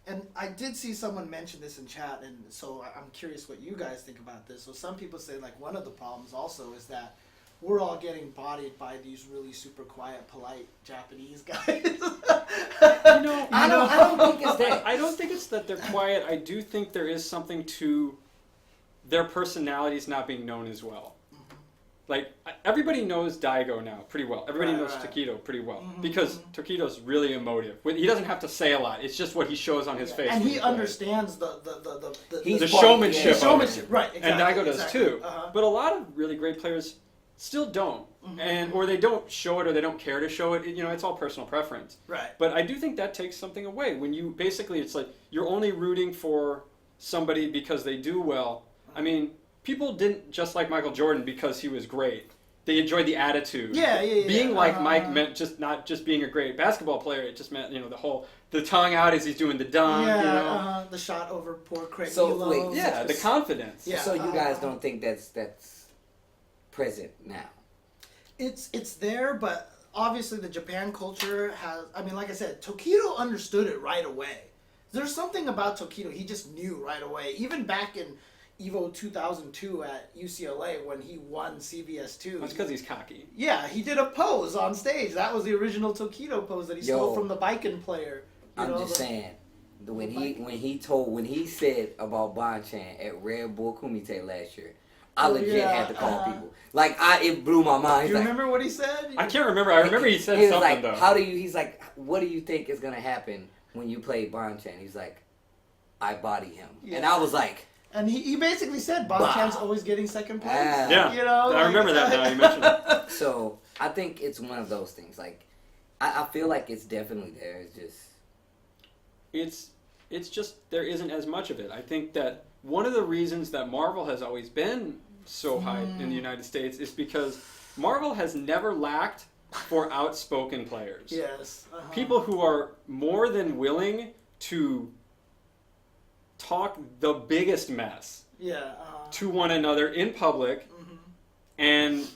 And I did see someone mention this in chat, and so I'm curious what you guys think about this. So some people say, like, one of the problems also is that we're all getting bodied by these really super quiet, polite Japanese guys. You know, I don't think it's that. I don't think it's that they're quiet. I do think there is something to their personalities not being known as well. Like, everybody knows Daigo now pretty well. Everybody knows Takedo pretty well. Because Takedo's really emotive. He doesn't have to say a lot. It's just what he shows on his face. And when he plays. understands the showmanship. The showmanship, right? Exactly, And Daigo does exactly. too. But a lot of really great players still don't. Or they don't show it, or they don't care to show it. You know, it's all personal preference. Right. But I do think that takes something away. When you, basically, it's like, you're only rooting for somebody because they do well. I mean... People didn't just like Michael Jordan because he was great. They enjoyed the attitude. Yeah. Being like Mike meant just not just being a great basketball player. It just meant, you know, the tongue out as he's doing the dunk. Yeah, you know? the shot over poor Craig So, Milo. wait, Yeah, the confidence. Yeah. So you guys don't think that's present now? It's there, but obviously the Japan culture has... I mean, like I said, Tokido understood it right away. There's something about Tokido he just knew right away. Even back in Evo 2002 at UCLA when he won CBS2. That's because he's cocky. Yeah, he did a pose on stage. That was the original Tokido pose that he stole from the Biken player. I'm just saying, when he said about Bonchan at Red Bull Kumite last year, I legit had to call people. Like, it blew my mind. Do you remember what he said? I can't remember. I remember he said he was something, like, though. he's like, what do you think is going to happen when you play Bonchan? He's like, I body him. Yeah. And I was like... And he basically said Bonchan's always getting second place. Yeah, you know, I remember that now you mentioned it. So, I think it's one of those things. Like, I feel like it's definitely there. It's just... It's just, there isn't as much of it. I think that one of the reasons that Marvel has always been so high in the United States is because Marvel has never lacked for outspoken players. Yes. People who are more than willing to talk the biggest mess Yeah. to one another in public, and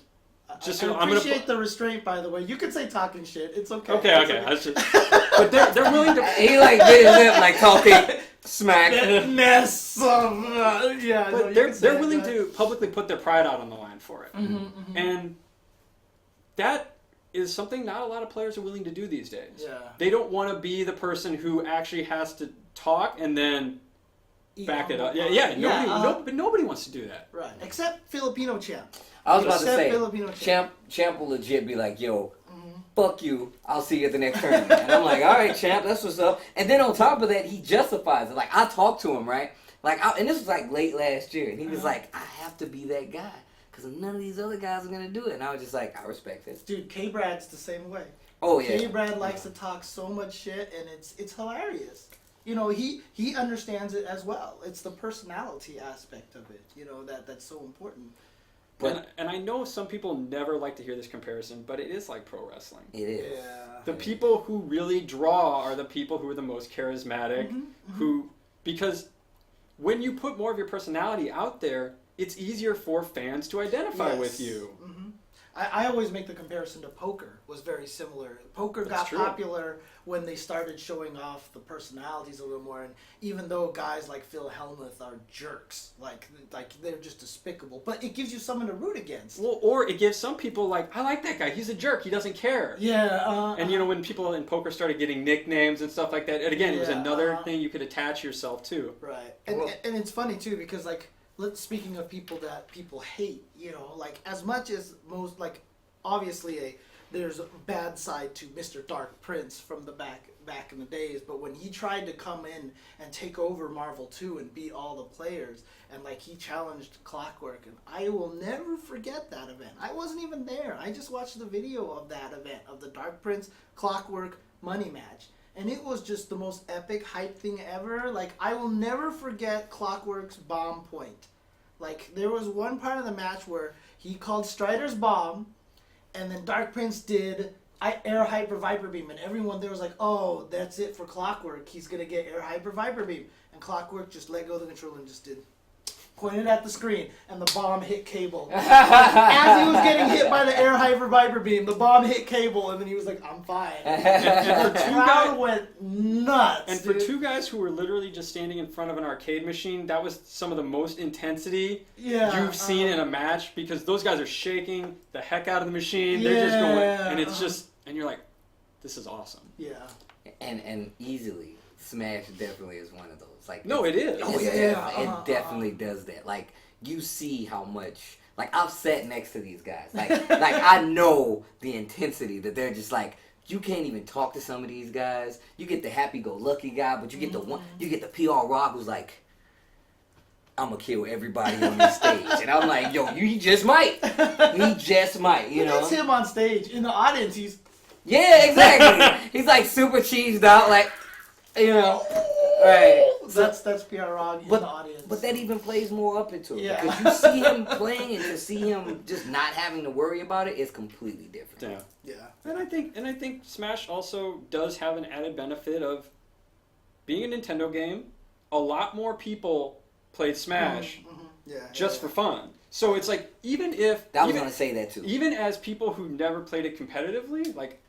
just I appreciate the restraint, by the way. You can say talking shit. It's okay. Okay. That's just, but they're willing to. He like bit his lip like talking smack. Mess. Yeah. But they're willing to publicly put their pride out on the line for it, and that is something not a lot of players are willing to do these days. Yeah. They don't want to be the person who actually has to talk and then back it up. But nobody wants to do that. Right. Except Filipino champ. I was about to Except say, Filipino champ. Champ will legit be like, yo, fuck you, I'll see you at the next tournament. And I'm like, all right, Champ, that's what's up. And then on top of that, he justifies it. Like, I talked to him, right? And this was like late last year, and he was like, I have to be that guy, because none of these other guys are going to do it. And I was just like, I respect it. Dude, K-Brad's the same way. Oh, yeah. K-Brad likes to talk so much shit, and it's hilarious. You know, he understands it as well. It's the personality aspect of it, you know, that's so important. And I know some people never like to hear this comparison, but it is like pro wrestling. It is. Yeah. The people who really draw are the people who are the most charismatic, because when you put more of your personality out there, it's easier for fans to identify with you. I always make the comparison to poker. Was very similar. Poker got popular when they started showing off the personalities a little more, and even though guys like Phil Hellmuth are jerks, like they're just despicable, but it gives you someone to root against. Well, or it gives some people like, I like that guy. He's a jerk. He doesn't care. Yeah. And you know, when people in poker started getting nicknames and stuff like that, and again, it was another thing you could attach yourself to. Right. And it's funny too, because like, speaking of people that people hate, you know, like as much as most, like, obviously there's a bad side to Mr. Dark Prince from the back in the days, but when he tried to come in and take over Marvel 2 and beat all the players, and like he challenged Clockwork, and I will never forget that event. I wasn't even there. I just watched the video of that event, of the Dark Prince Clockwork money match. And it was just the most epic hype thing ever. Like, I will never forget Clockwork's bomb point. Like, there was one part of the match where he called Strider's bomb, and then Dark Prince did Air Hyper Viper Beam, and everyone there was like, oh, that's it for Clockwork. He's going to get Air Hyper Viper Beam. And Clockwork just let go of the controller and just pointed at the screen, and the bomb hit Cable. As he was getting hit by the Air Hyper Viper Beam, the bomb hit Cable, and then he was like, I'm fine. And the crowd went nuts. And for two guys who were literally just standing in front of an arcade machine, that was some of the most intensity you've seen in a match, because those guys are shaking the heck out of the machine. They're just going, and it's just, and you're like, this is awesome. Yeah. And easily, Smash definitely is one of those. Like, no, it is. Oh, It definitely does that. Like, you see how much. Like, I've sat next to these guys. Like I know the intensity that they're just like. You can't even talk to some of these guys. You get the happy-go-lucky guy, but you get the one. You get the PR Rock who's like, I'm gonna kill everybody on this stage, and I'm like, yo, he just might. He just might. You know. That's him on stage. In the audience, he's. Yeah, exactly. He's like super cheesed out, like, you know. Right. That's PR Rog in the audience. But that even plays more up into it. Yeah. Because you see him playing, and to see him just not having to worry about it is completely different. Yeah. And I think Smash also does have an added benefit of being a Nintendo game. A lot more people played Smash just for fun. So it's like, even if I was gonna say that too. Even as people who never played it competitively, like,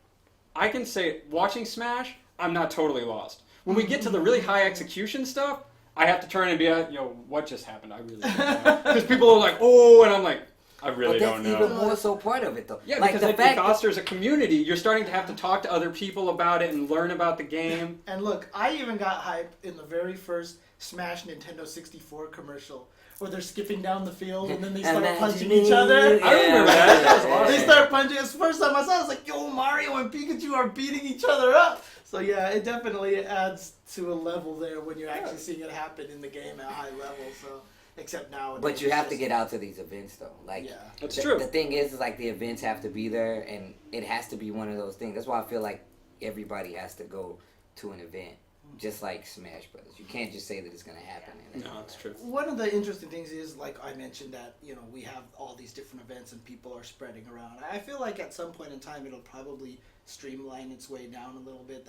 I can say, watching Smash, I'm not totally lost. When we get to the really high execution stuff, I have to turn and be like, yo, what just happened? I really don't know. Because people are like, oh, and I'm like, I really don't know. But that's even more so part of it, though. Yeah, like, because the fact it fosters a community. You're starting to have to talk to other people about it and learn about the game. And look, I even got hype in the very first Smash Nintendo 64 commercial, where they're skipping down the field and then they start punching each other. I remember that. That was awesome. They start punching. It's the first time I saw it. I was like, yo, Mario and Pikachu are beating each other up. So yeah, it definitely adds to a level there when you're actually seeing it happen in the game at a high level. So, except now. But you have to get out to these events, though. Like, that's true. The thing is like the events have to be there, and it has to be one of those things. That's why I feel like everybody has to go to an event just like Smash Brothers. You can't just say that it's going to happen. No, it's true. One of the interesting things is, like I mentioned, that we have all these different events and people are spreading around. I feel like at some point in time it'll probably streamline its way down a little bit.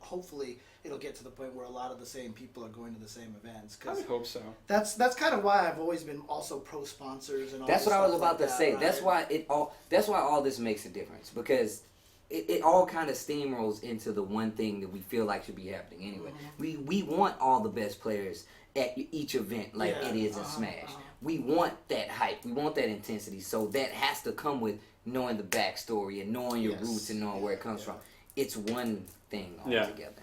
Hopefully it'll get to the point where a lot of the same people are going to the same events. I would hope so. That's kind of why I've always been also pro sponsors and all. That's what I was about like to say. Right? That's why all this makes a difference, because it all kind of steamrolls into the one thing that we feel like should be happening anyway. We want all the best players at each event like it is in Smash. We want that hype. We want that intensity. So that has to come with knowing the backstory and knowing your roots and knowing where it comes from. It's one thing altogether.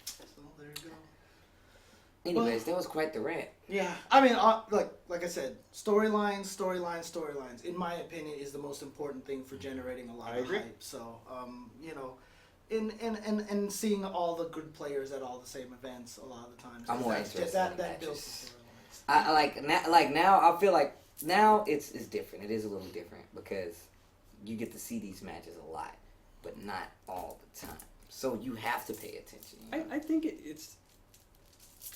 So there you go. Anyways, that was quite the rant. Yeah, I mean, like I said, storylines, in my opinion, is the most important thing for generating a lot of hype. So, and seeing all the good players at all the same events a lot of the times. I'm more interested in that matches. Now I feel like now it's different. It is a little different because you get to see these matches a lot, but not all the time. So you have to pay attention. I think it's.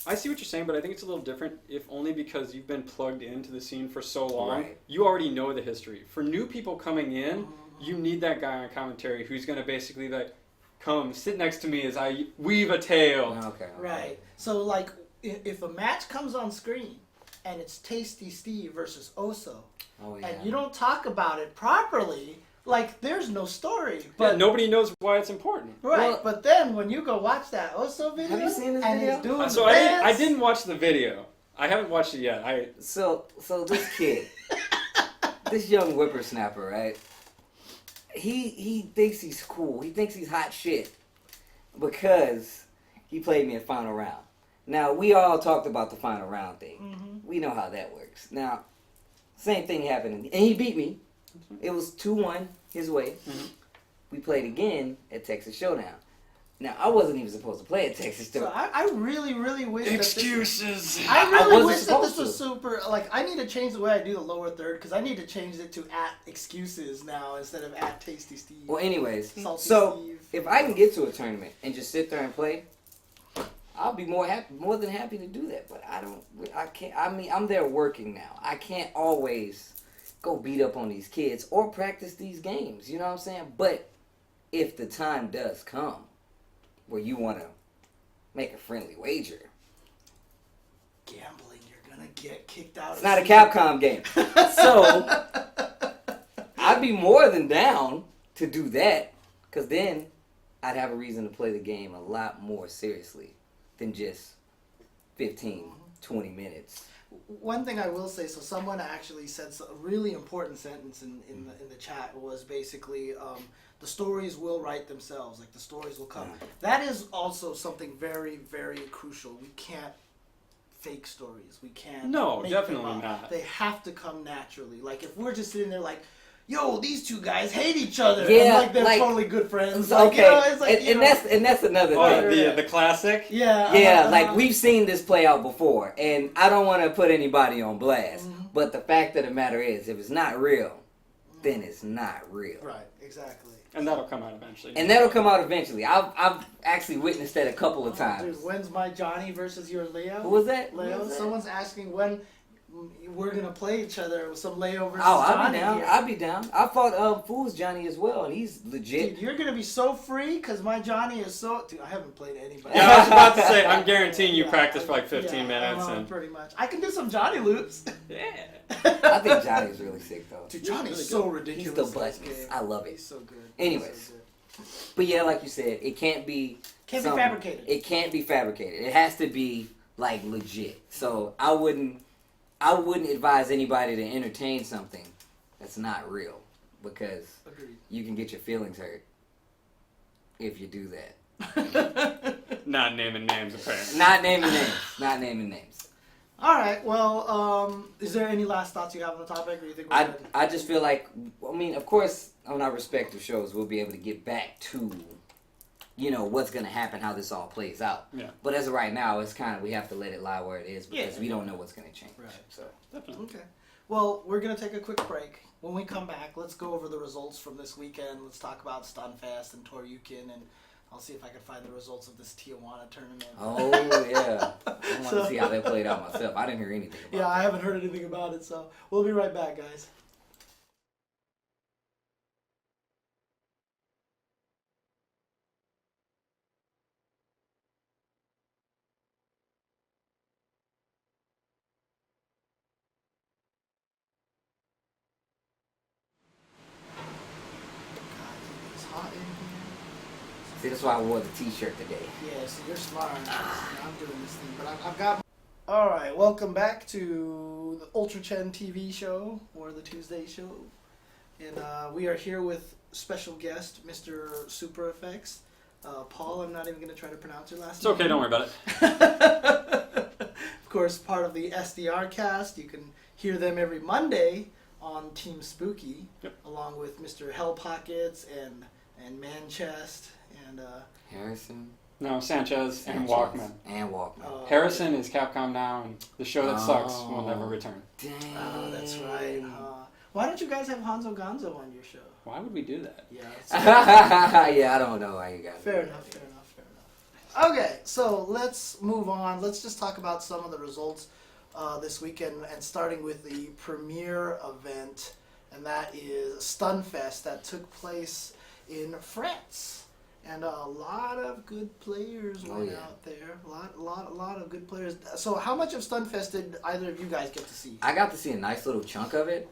I see what you're saying, but I think it's a little different, if only because you've been plugged into the scene for so long. Right. You already know the history. For new people coming in, you need that guy on commentary who's going to basically like, come sit next to me as I weave a tale. Okay. Right. So like, if a match comes on screen and it's Tasty Steve versus Oso, and you don't talk about it properly, like there's no story. But nobody knows why it's important. Right. Well, but then when you go watch that Oso video, have you seen this and video? he's doing So the I dance, didn't watch the video. I haven't watched it yet. So this kid, this young whippersnapper, right? He thinks he's cool. He thinks he's hot shit because he played me in final round. Now we all talked about the final round thing. We know how that works. Now, same thing happened, and he beat me. It was 2-1 his way. We played again at Texas Showdown. Now, I wasn't even supposed to play at Texas Showdown. So I really, really wish Excuses. I really wish that wasn't this was supposed super. Like, I need to change the way I do the lower third because I need to change it to @excuses now instead of @Tasty Steve. Well, anyways, Salty so Steve. if I can get to a tournament and just sit there and play, I'll be more than happy to do that. But I can't. I mean, I'm there working now. I can't always go beat up on these kids or practice these games. You know what I'm saying? But if the time does come where you want to make a friendly wager, Gambling, you're gonna get kicked out. it's not a Capcom game. So I'd be more than down to do that, because then I'd have a reason to play the game a lot more seriously than just 15, 20 minutes. One thing I will say, so someone actually said a really important sentence in the chat was basically the stories will write themselves, like the stories will come. That is also something very, very crucial. We can't fake stories. We can't. No, make definitely them up. not. They have to come naturally. Like if we're just sitting there like, yo, these two guys hate each other. Yeah, and like they're like, totally good friends. Okay, Like, you know, it's like, and that's another thing. The classic. Yeah. Yeah, like we've seen this play out before, and I don't want to put anybody on blast, but the fact of the matter is, if it's not real, then it's not real. Right. Exactly. And that'll come out eventually. And that'll come out eventually. I've actually witnessed that a couple of times. Dude, when's my Johnny versus your Leo? Who was that? Leo. Someone's asking when we're gonna play each other with some Leo versus Oh, I'll Johnny. be down. Here. I'll be down. I fought Fool's Johnny as well, and he's legit. Dude, you're gonna be so free because my Johnny is so. Dude, I haven't played anybody. Yeah, I was about to say, I'm guaranteeing you practice for like 15 minutes. And Pretty much. I can do some Johnny loops. yeah. I think Johnny's really sick though. Dude, Johnny's really so good. ridiculous. He's the in this button. game. I love it. He's so good. Anyways. He's so good. But yeah, like you said, it can't be. Can't be fabricated. It can't be fabricated. It has to be like legit. So I wouldn't advise anybody to entertain something that's not real, because Agreed. you can get your feelings hurt if you do that. Not naming names, apparently. Not naming names. Not naming names. All right. Well, is there any last thoughts you have on the topic, or you think we're good? I just feel like, I mean, of course, on our respective shows, we'll be able to get back to, what's going to happen, how this all plays out. Yeah. But as of right now, it's kind of, we have to let it lie where it is, because we don't know what's going to change. Right. So, Definitely. Okay. Well, we're going to take a quick break. When we come back, let's go over the results from this weekend. Let's talk about Stunfest and Toryukin and I'll see if I can find the results of this Tijuana tournament. Oh, yeah. I want to see how that played out myself. I didn't hear anything about it. Yeah, I haven't heard anything about it, so we'll be right back, guys. It's hot in here. See, that's why I wore the t-shirt today. Yeah, so you're smart. I'm doing this thing, but I've got... Alright, welcome back to the UltraChenTV show, or the Tuesday show. And we are here with special guest, Mr. Super Effects. Paul, I'm not even going to try to pronounce your last name. It's okay, don't worry about it. Of course, part of the SDR cast. You can hear them every Monday on Team Spooky, along with Mr. Hell Pockets and Manchest and Harrison? No, Sanchez and Walkman. And Walkman. Harrison is Capcom now, and the show that sucks will never return. Dang. Oh, that's right. Why don't you guys have Hanzo Gonzo on your show? Why would we do that? Yeah. Yeah, I don't know why you got Fair enough. Okay, so let's move on. Let's just talk about some of the results this weekend, and starting with the premier event, and that is Stunfest that took place in France. And a lot of good players went out there. A lot of good players. So how much of Stunfest did either of you guys get to see? I got to see a nice little chunk of it.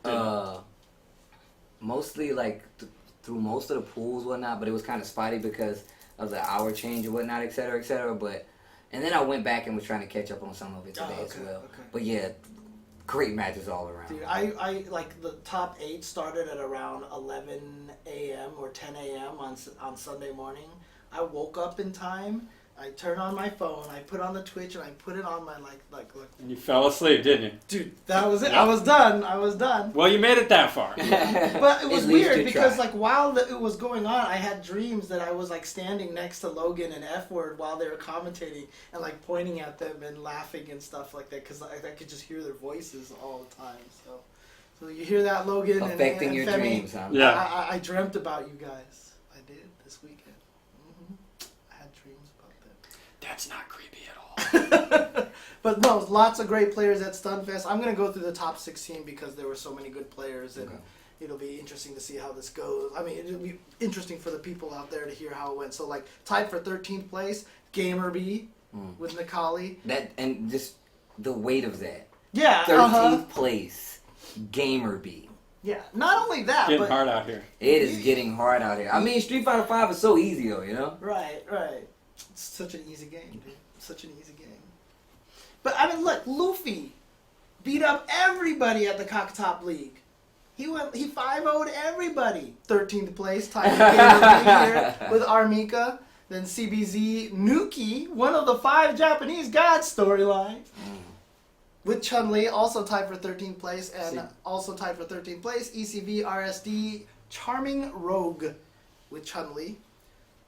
Mostly like through most of the pools and whatnot, but it was kind of spotty because of the hour change and whatnot, et cetera, et cetera. And then I went back and was trying to catch up on some of it today as well. Okay. But yeah, great matches all around. Dude, I like the top 8 started at around 11 a.m. or 10 a.m. on Sunday morning. I woke up in time. I turned on my phone. I put on the Twitch and I put it on my like. And you fell asleep, didn't you? Dude, that was it. Yep. I was done. Well, you made it that far. But it was At least weird you because tried. like while it was going on, I had dreams that I was like standing next to Logan and F Word while they were commentating and like pointing at them and laughing and stuff like that because I could just hear their voices all the time. So you hear that, Logan? Affecting and your Femi? dreams, huh? Yeah. I dreamt about you guys. I did this weekend. I had dreams about them. That's not creepy at all. But no, lots of great players at Stunfest. I'm going to go through the top 16 because there were so many good players, and it'll be interesting to see how this goes. I mean, it'll be interesting for the people out there to hear how it went. So, like, tied for 13th place, Gamer B with Nikali. That and just the weight of that. Yeah, 13th place, Gamer B. Yeah, not only that, Getting but hard out here. It is getting hard out here. I mean, Street Fighter 5 is so easy though, you know? Right. It's such an easy game, dude. Such an easy game. But I mean, look, Luffy beat up everybody at the Cockatop League. He 5-0'd everybody. 13th place, tied here with Armika. Then CBZ Nuki, one of the 5 Japanese gods storylines. With Chun-Li, also tied for 13th place, and also tied for 13th place, ECV RSD Charming Rogue with Chun-Li.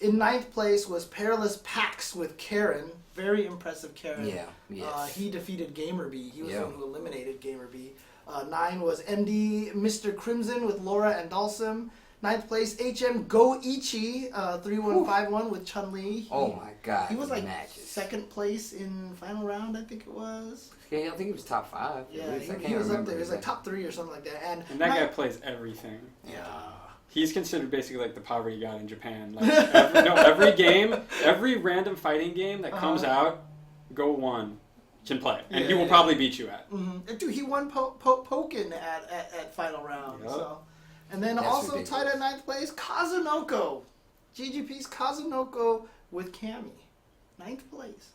In 9th place was Perilous Pax with Karen. Very impressive Karen. Yeah, yes. He defeated Gamerby. He was the one who eliminated Gamerby. 9 was MD Mr. Crimson with Laura and Dalsum. 9th place, HM Goichi 3151 with Chun-Li. Oh my god. He was like matches. 2nd place in final round, I think it was. Yeah, I think he was top 5. Yeah, least. he was up there. He was like top 3 or something like that. And And that guy plays everything. Yeah. He's considered basically like the poverty god in Japan. Like every game, every random fighting game that comes out, Go One can play, and he will probably beat you at. Mm-hmm. Dude, he won Pokken at final round. Yep. So, and then That's also ridiculous. tied at 9th place, Kazunoko, GGP's Kazunoko with Cammy, 9th place.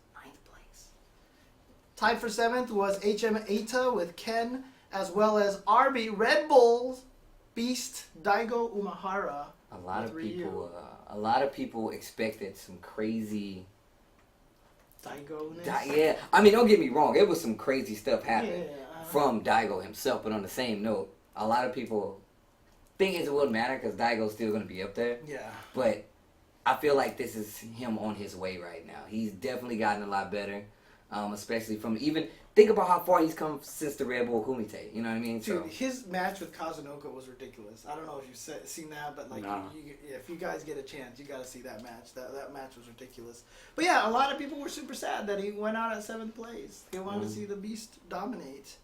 Tied for 7th was HM Eita with Ken, as well as RB Red Bull's Beast Daigo Umahara. A lot of people expected some crazy. Daigo-ness. Yeah, I mean, don't get me wrong. It was some crazy stuff happening Yeah. from Daigo himself. But on the same note, a lot of people think it wouldn't matter because Daigo's still going to be up there. Yeah. But I feel like this is him on his way right now. He's definitely gotten a lot better. especially from even think about how far he's come since the Red Bull Kumite. You know what I mean? Dude, his match with Kazunoko was ridiculous. I don't know if you've seen that, but like, if you guys get a chance, you got to see that match. That match was ridiculous. But yeah, a lot of people were super sad that he went out at 7th place. They wanted to see the Beast dominate,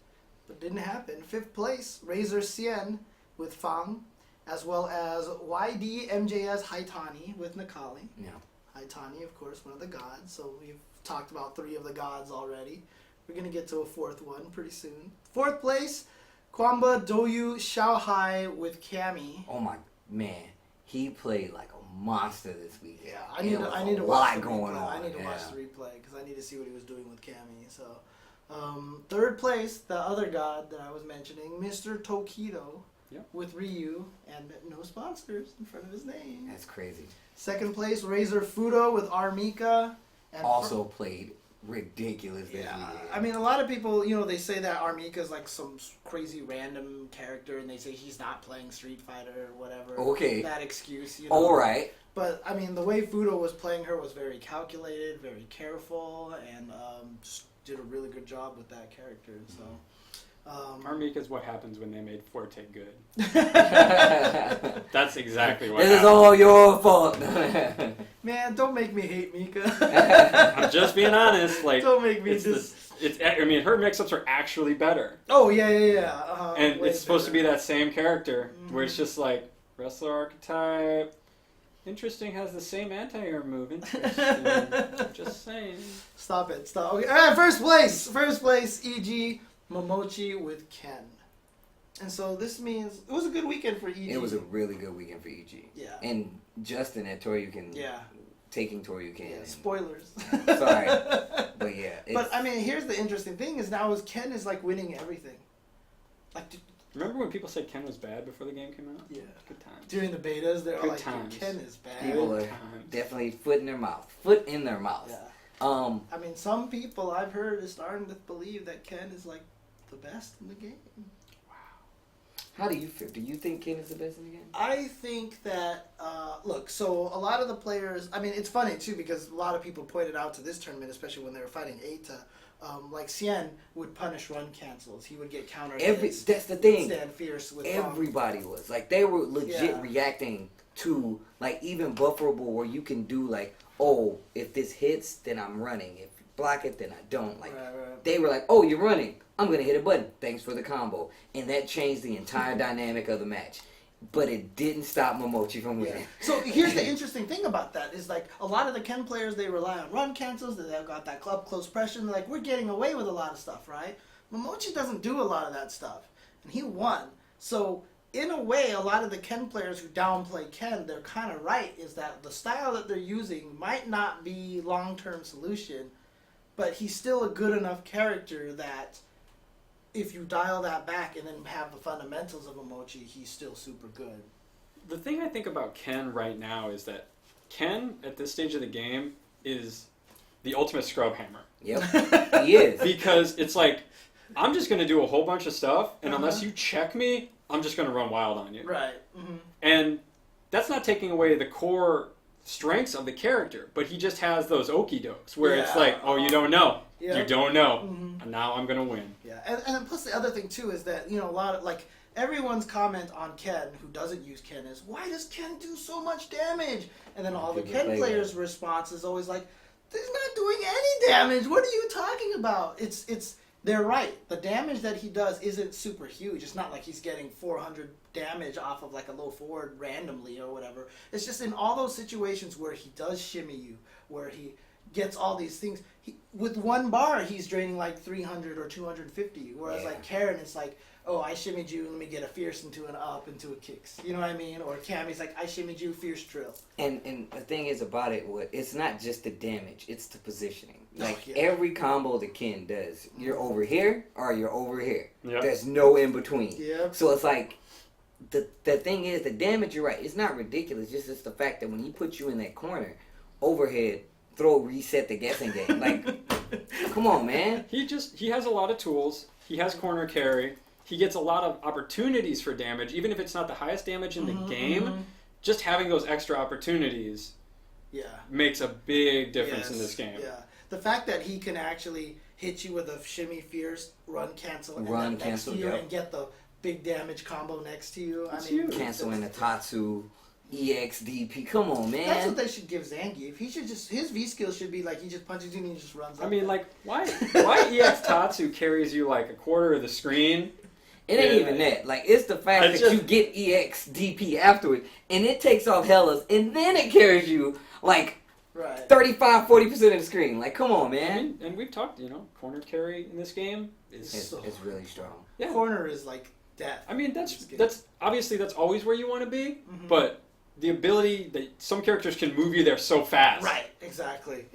but didn't happen. 5th place, Razor Sien with Fang, as well as YD MJS Haitani with Nakali. Yeah. Haitani, of course, one of the gods. So we've talked about 3 of the gods already. We're going to get to a 4th one pretty soon. 4th place, Kwamba Doyu Xiaohai with Cammy. Oh my man, he played like a monster this week. Yeah, I need to watch the replay. I need to watch the replay because I need to see what he was doing with Cammy. So, 3rd place, the other god that I was mentioning, Mr. Tokido with Ryu, and no sponsors in front of his name. That's crazy. 2nd place, Razor Fudo with Armika. And also played ridiculous this week. I mean, a lot of people, they say that Armika is like some crazy random character, and they say he's not playing Street Fighter or whatever. Okay. That excuse, All right. But, I mean, the way Fudo was playing her was very calculated, very careful, and just did a really good job with that character, so... Armika is what happens when they made Forte good. That's exactly what This is all your fault. Man, don't make me hate Mika. I'm just being honest. Like, don't make me I mean, her mix-ups are actually better. Oh, yeah. And it's supposed to be that same character, where it's just like, wrestler archetype, interesting, has the same anti-air move. Interesting. Just saying. Stop it. Stop. Okay. All right, first place, EG Momochi with Ken. And so this means it was a good weekend for EG. It was a really good weekend for EG. Yeah. And Justin at Toryuken. Yeah. Taking Toryuken. Yeah, spoilers. Sorry. But yeah. But I mean, here's the interesting thing is now is Ken is like winning everything. Like, remember when people said Ken was bad before the game came out? Yeah. Good times. During the betas, they're like, times. Ken is bad. People are definitely foot in their mouth. Foot in their mouth. Yeah. I mean, some people I've heard is starting to believe that Ken is like the best in the game. Wow. How do you feel? Do you think Ken is the best in the game? I think that, look, so a lot of the players, I mean, it's funny too because a lot of people pointed out to this tournament, especially when they were fighting Eita, like Cien would punish run cancels. He would get counter hits. That's the thing. Stand fierce with everybody was. Like, they were legit reacting to, like, even bufferable where you can do, like, oh, if this hits, then I'm running. If you block it, then I don't. Like, they were like, oh, you're running. I'm going to hit a button. Thanks for the combo. And that changed the entire dynamic of the match. But it didn't stop Momochi from winning. So here's the interesting thing about that is like a lot of the Ken players, they rely on run cancels. They've got that club close pressure. Like, we're getting away with a lot of stuff, right? Momochi doesn't do a lot of that stuff. And he won. So in a way, a lot of the Ken players who downplay Ken, they're kind of right, is that the style that they're using might not be long-term solution, but he's still a good enough character that if you dial that back and then have the fundamentals of Momochi, he's still super good. The thing I think about Ken right now is that Ken, at this stage of the game, is the ultimate scrub hammer. Yep, he is. Because it's like, I'm just going to do a whole bunch of stuff, and unless you check me, I'm just going to run wild on you. Right. Mm-hmm. And that's not taking away the core strengths of the character, but he just has those okie dokes where it's like, oh, you don't know. Yeah. You don't know. Mm-hmm. And now I'm going to win. Yeah. And plus the other thing, too, is that, a lot of, like, everyone's comment on Ken, who doesn't use Ken, is, why does Ken do so much damage? And then all the Ken players' response is always like, he's not doing any damage. What are you talking about? They're right. The damage that he does isn't super huge. It's not like he's getting 400 damage off of like a low forward randomly or whatever. It's just in all those situations where he does shimmy you, where he gets all these things. With one bar, he's draining like 300 or 250. Whereas like Karen, it's like, oh, I shimmied you, let me get a fierce into an up, into a kicks. You know what I mean? Or Cammy's like, I shimmied you, fierce drill. And the thing is about it, it's not just the damage, it's the positioning. Like, every combo that Ken does, you're over here or you're over here. Yep. There's no in between. Yep. So it's like, the thing is, the damage, you're right, it's not ridiculous. It's the fact that when he puts you in that corner, overhead, throw, reset the guessing game. Like, come on, man. He has a lot of tools. He has corner carry. He gets a lot of opportunities for damage, even if it's not the highest damage in the game. Just having those extra opportunities makes a big difference in this game. Yeah. the fact that he can actually hit you with a shimmy fierce, run cancel, and Run, then next cancel, to you yep. and get the big damage combo next to you. That's I mean, huge. Canceling the Tatsu, EXDP. Come on, man. that's what they should give Zangief. He should just, his V skill should be like he just punches you and he just runs up. I mean, like, why EX Tatsu carries you like a quarter of the screen? It ain't Yeah. even that. Like, it's the fact It's that just- you get EXDP afterwards, and it takes off Hellas, and then it carries you, like, right. 35-40% of the screen. Like, come on, I man. mean, and we've talked, corner carry in this game is. It's really strong. Yeah. Corner is like death. I mean, This game. that's obviously that's always where you want to be, Mhm. but the ability that some characters can move you there so fast. Right, exactly.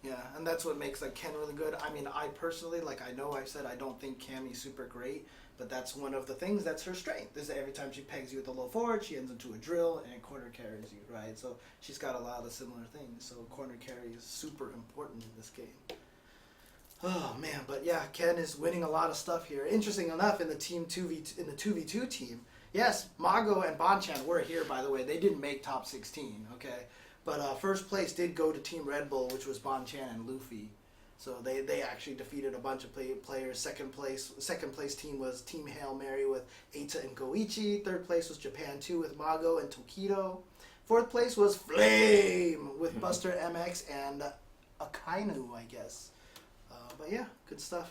Yeah, and that's what makes like Ken really good. I mean, I personally, like I know I've said I don't think Cammy's super great, but that's one of the things that's her strength, is that every time she pegs you with a low forward, she ends into a drill and corner carries you, right? So she's got a lot of similar things. So corner carry is super important in this game. Oh man, but yeah, Ken is winning a lot of stuff here. Interesting enough, in the 2v2 team, yes, Mago and Bonchan were here, by the way. They didn't make top 16, okay? But first place did go to Team Red Bull, which was Bonchan and Luffy. So they actually defeated a bunch of players. Second place team was Team Hail Mary with Eita and Goichi. Third place was Japan 2 with Mago and Tokido. Fourth place was Flame with Buster MX and Akainu, I guess. But yeah, good stuff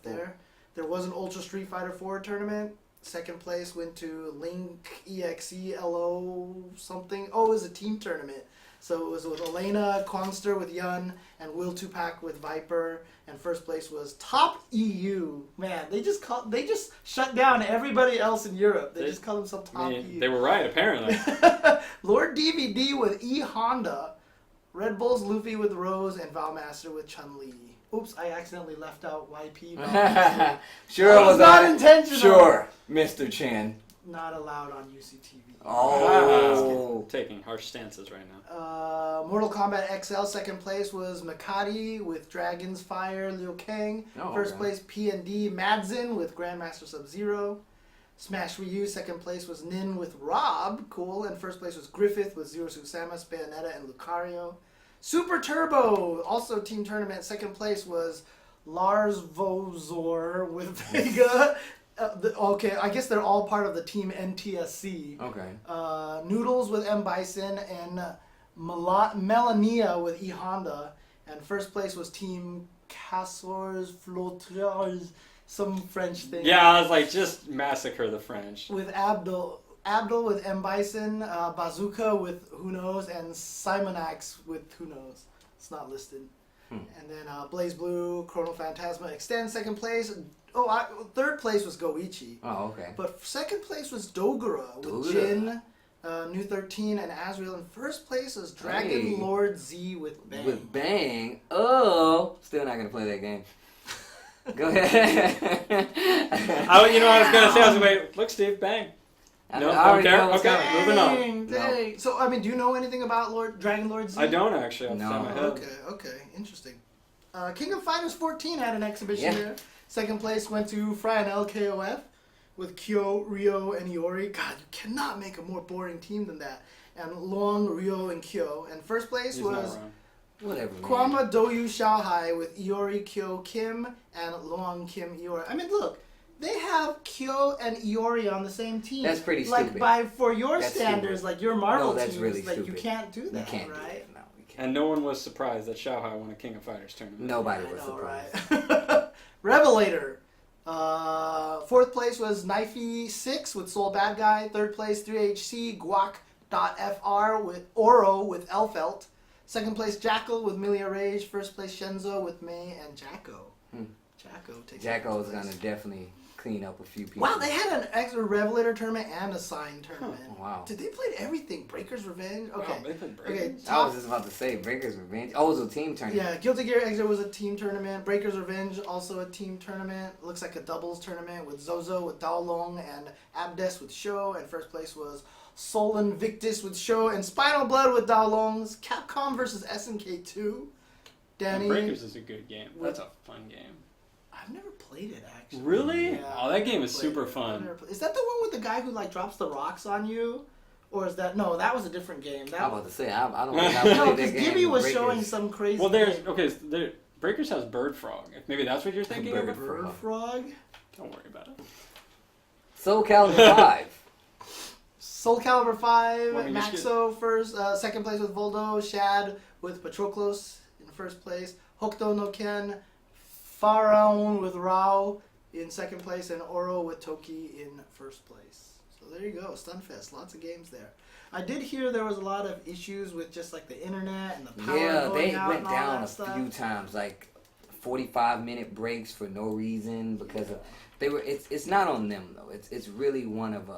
there. There was an Ultra Street Fighter 4 tournament. Second place went to Link EXE LO something. Oh, it was a team tournament. So it was with Elena, Kwangster with Yun, and Will Tupac with Viper. And first place was Top EU. Man, they just shut down everybody else in Europe. They just call themselves Top EU. They were right, apparently. Lord DVD with E Honda. Red Bull's Luffy with Rose, and Valmaster with Chun-Li. Oops, I accidentally left out YP. Sure, That was not intentional. Sure, Mr. Chan. Not allowed on UCTV. Oh. Taking harsh stances right now. Mortal Kombat XL, second place was Makati with Dragon's Fire, Liu Kang. Oh, First okay. place P&D Madzin with Grandmaster Sub-Zero. Smash Ryu, second place was Nin with Rob, cool. And first place was Griffith with Zero Suit Samus, Bayonetta, and Lucario. Super Turbo, also team tournament, second place was Lars Vozor with Vega. Okay, I guess they're all part of the team NTSC. Okay. Noodles with M. Bison and Melania with E. Honda. And first place was Team Cassors Flotteurs, some French thing. Yeah, I was like, just massacre the French. With Abdul with M. Bison, Bazooka with Who Knows, and Simonax with Who Knows. It's not listed. And then Blaze Blue, Chrono Phantasma Extend, second place. Third place was Goichi. Oh, okay. But second place was Dogura with Jin, New 13, and Azrael. And first place was Dragon Lord Z with Bang. With Bang. Oh, still not gonna play that game. Go ahead. I was gonna say, I was like, wait, look, Steve, Bang. No, I already don't care. know what's Okay, coming. moving on. Dang. So, I mean, do you know anything about Dragon Lord Z? I don't actually off the top of my head. Okay, interesting. King of Fighters 14 had an exhibition Yeah. there. Second place went to Fry and LKOF with Kyo, Ryo, and Iori. God, you cannot make a more boring team than that. And Long, Ryo, and Kyo. And first place He's not was wrong. Whatever. Man. Kwama Doyu Xiaohai with Iori, Kyo, Kim, and Long, Kim, Iori. I mean, look. They have Kyo and Iori on the same team. That's pretty like stupid. for your That's standards, stupid. like your Marvel No, that's teams, really like you stupid. can't do that, You can't do right? that. No, we can't. And no one was surprised that Xiaohai won a King of Fighters tournament. Nobody I was know, surprised. right? Revelator. Fourth place was Knifey 6 with Soul Bad Guy. Third place 3HC Guac.fr with Oro with Elfelt. Second place Jackal with Milia Rage. First place Shenzo with May and Jacko. Jacko takes Jacko is first place. gonna definitely clean up a few people. Wow, they had an extra Revelator tournament and a sign tournament. Wow. Did they play everything? Breaker's Revenge? Okay. Wow, they played Okay. Breakers? I was just about to say Breaker's Revenge. Oh, it was a team tournament. Yeah, Guilty Gear Exit was a team tournament. Breaker's Revenge, also a team tournament. Looks like a doubles tournament with Zozo with Dao Long and Abdes with Sho. And first place was Sol Invictus with Sho and Spinal Blood with Dao Long's. Capcom versus SNK 2. Danny. Breakers is a good game. That's a fun game. I've never played it actually. Really? Yeah, Oh, that game I've is played super it. fun. Is that the one with the guy who like drops the rocks on you? Or is that no? That was a different game. That I'm about to say I don't think I played no, that because game. Gibby was Breakers. showing some crazy. Well, there's game. okay. So Breakers has Bird Frog. If maybe that's what you're thinking of. Bird Frog. Don't worry about it. Soul Calibur 5. Soul Calibur 5, Well, I mean, Maxo first, second place with Voldo, Shad with Patroclus in first place, Hokuto no Ken, Pharaon with Rao in second place, and Oro with Toki in first place. So there you go, Stunfest, lots of games there. I did hear there was a lot of issues with just like the internet and the power Yeah, going they out went and all down that a stuff. few times, like 45-minute breaks for no reason because of, they were. It's not on them though. It's really one of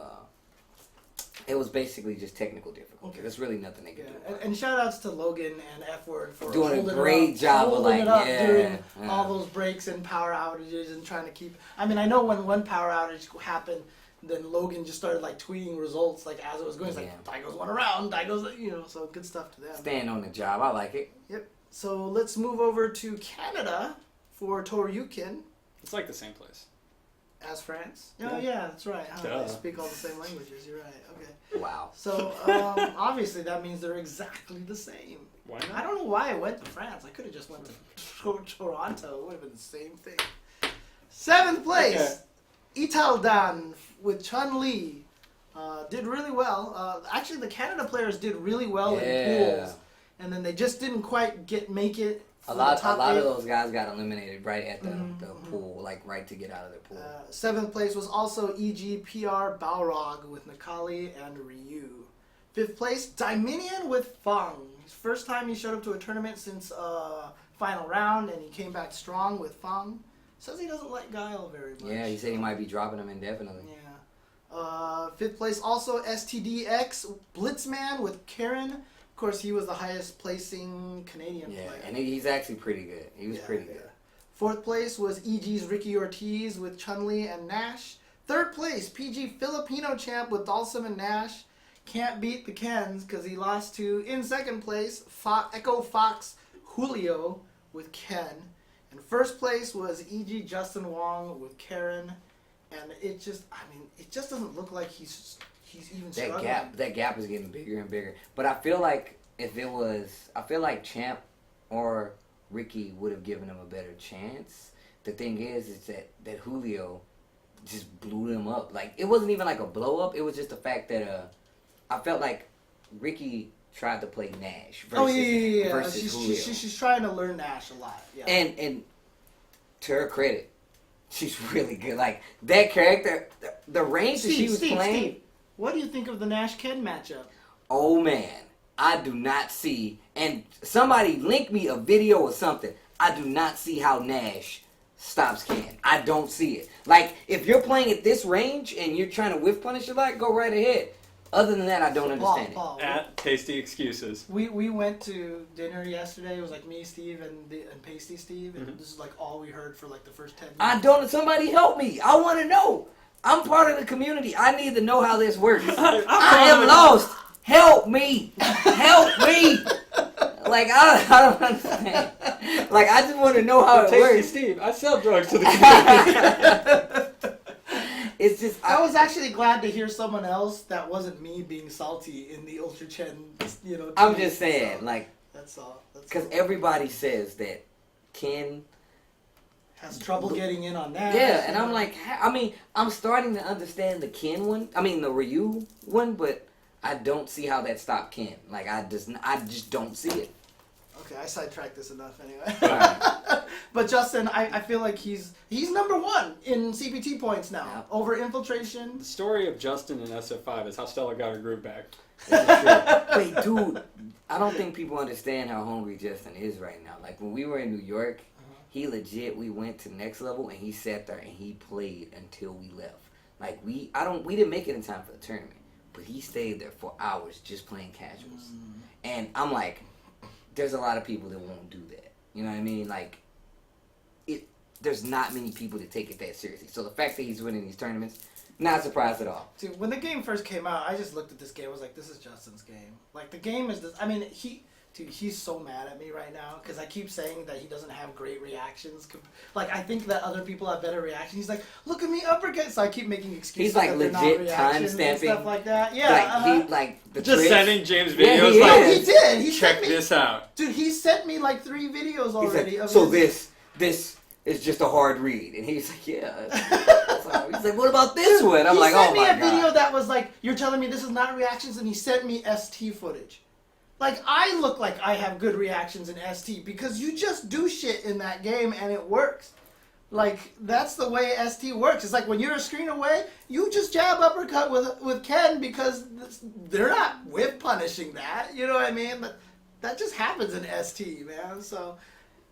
it was basically just technical difficulty. Okay. There's really nothing they could do. And shout outs to Logan and F Word for Doing a holding great it up, job of, holding like, it up yeah, during yeah. all those breaks and power outages and trying to keep. I mean, I know when one power outage happened, then Logan just started like tweeting results like as it was going. It's like Daigo's one around, Daigo's so good stuff to them. Staying on the job, I like it. Yep. So let's move over to Canada for Toryukin It's like the same place. as France. Oh yeah, that's right. Huh? Duh. They speak all the same languages. You're right. Okay. Wow. So obviously that means they're exactly the same. Why I not? don't know why I went to France. I could have just went to Toronto. It would have been the same thing. Seventh place, Italdan with Chun-Li. Did really well. Actually, the Canada players did really well in pools. And then they just didn't quite make it. A lot top of eight. those guys got eliminated right at the pool, like right to get out of the pool. Seventh place was also EGPR Balrog with Nakali and Ryu. Fifth place, Dominion with Fang. His first time he showed up to a tournament since final round, and he came back strong with Fang. Says he doesn't like Guile very much. Yeah, he said he might be dropping them indefinitely. Yeah. Fifth place also STDX Blitzman with Karen. Of course, he was the highest placing Canadian player. And he's actually pretty good. He was pretty good. Fourth place was EG's Ricky Ortiz with Chun-Li and Nash. Third place, PG Filipino champ with Dalsum and Nash. Can't beat the Kens because he lost to, in second place, Echo Fox Julio with Ken. And first place was EG Justin Wong with Karen. And it just doesn't look like he's even struggling. That gap is getting bigger and bigger. But I feel like Champ or Ricky would have given him a better chance. The thing is that Julio just blew them up. Like, it wasn't even like a blow up. It was just the fact that I felt like Ricky tried to play Nash versus Julio. She's trying to learn Nash a lot. Yeah. And to her credit, she's really good. Like, that character, the range that she was playing. Steve, what do you think of the Nash-Ken matchup? Oh man, I do not see, and somebody link me a video or something. I do not see how Nash stops Ken. I don't see it. Like, if you're playing at this range and you're trying to whiff punish a lot, go right ahead. Other than that, I don't understand Paul, At Tasty Excuses. we went to dinner yesterday. It was like me, Steve, and Pasty Steve, and this is like all we heard for like the first 10 minutes. Somebody help me. I want to know. I'm part of the community. I need to know how this works. I am lost. Help me. Help me. Like, I don't understand. Like, I just want to know how it Tasty works. Steve, I sell drugs to the community. It's just... I was actually glad to hear someone else that wasn't me being salty in the Ultra Chen, I'm team, just saying, so like... That's all. Because everybody says that Ken... has trouble getting in on that. Yeah, and I'm like... I mean, I'm starting to understand the Ken one. I mean, the Ryu one, but I don't see how that stopped Ken. Like, I just don't see it. Okay, I sidetracked this enough anyway. Right. But Justin, I feel like he's number one in CPT points now over Infiltration. The story of Justin in SF5 is how Stella got her groove back. Wait, dude, I don't think people understand how hungry Justin is right now. Like, when we were in New York, we went to next level and he sat there and he played until we left. Like, we didn't make it in time for the tournament, but he stayed there for hours just playing casuals. And I'm like, there's a lot of people that won't do that. You know what I mean? Like, there's not many people that take it that seriously. So the fact that he's winning these tournaments, not surprised at all. Dude, when the game first came out, I just looked at this game. I was like, this is Justin's game. Like, the game is this. I mean, Dude, he's so mad at me right now because I keep saying that he doesn't have great reactions. Like, I think that other people have better reactions. He's like, look at me uppercut. So I keep making excuses. He's like that they're not legit reactions and time-stamping. stuff like that. Yeah. Like, he, like, the Just tricks. sending James Yeah, videos he like, is. He did. He check sent me, this out. Dude, he sent me like 3 videos He's already. like, of so his- this is just a hard read. And he's like, yeah. He's like, what about this one? I'm he like, sent oh me my a video God. that was like, you're telling me this is not reactions, and he sent me ST footage. Like, I look like I have good reactions in ST because you just do shit in that game and it works. Like, that's the way ST works. It's like when you're a screen away, you just jab uppercut with Ken because they're not whip punishing that. You know what I mean? But that just happens in ST, man. So,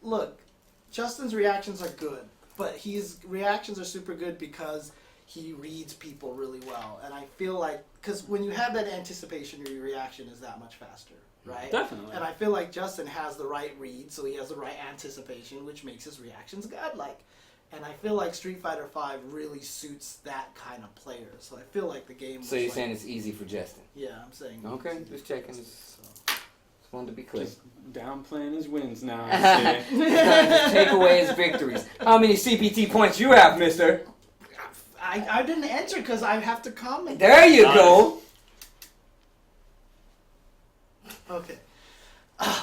look, Justin's reactions are good, but his reactions are super good because he reads people really well. And I feel like, because when you have that anticipation, your reaction is that much faster, right? Definitely. And I feel like Justin has the right read, so he has the right anticipation, which makes his reactions godlike. And I feel like Street Fighter V really suits that kind of player. So I feel like the game. So you're saying it's easy for Justin? Yeah, I'm saying. Okay, just checking. So. Just wanted to be clear. Just downplaying his wins now. Just take away his victories. How many CPT points you have, mister? I didn't enter because I have to comment. There you go. Okay.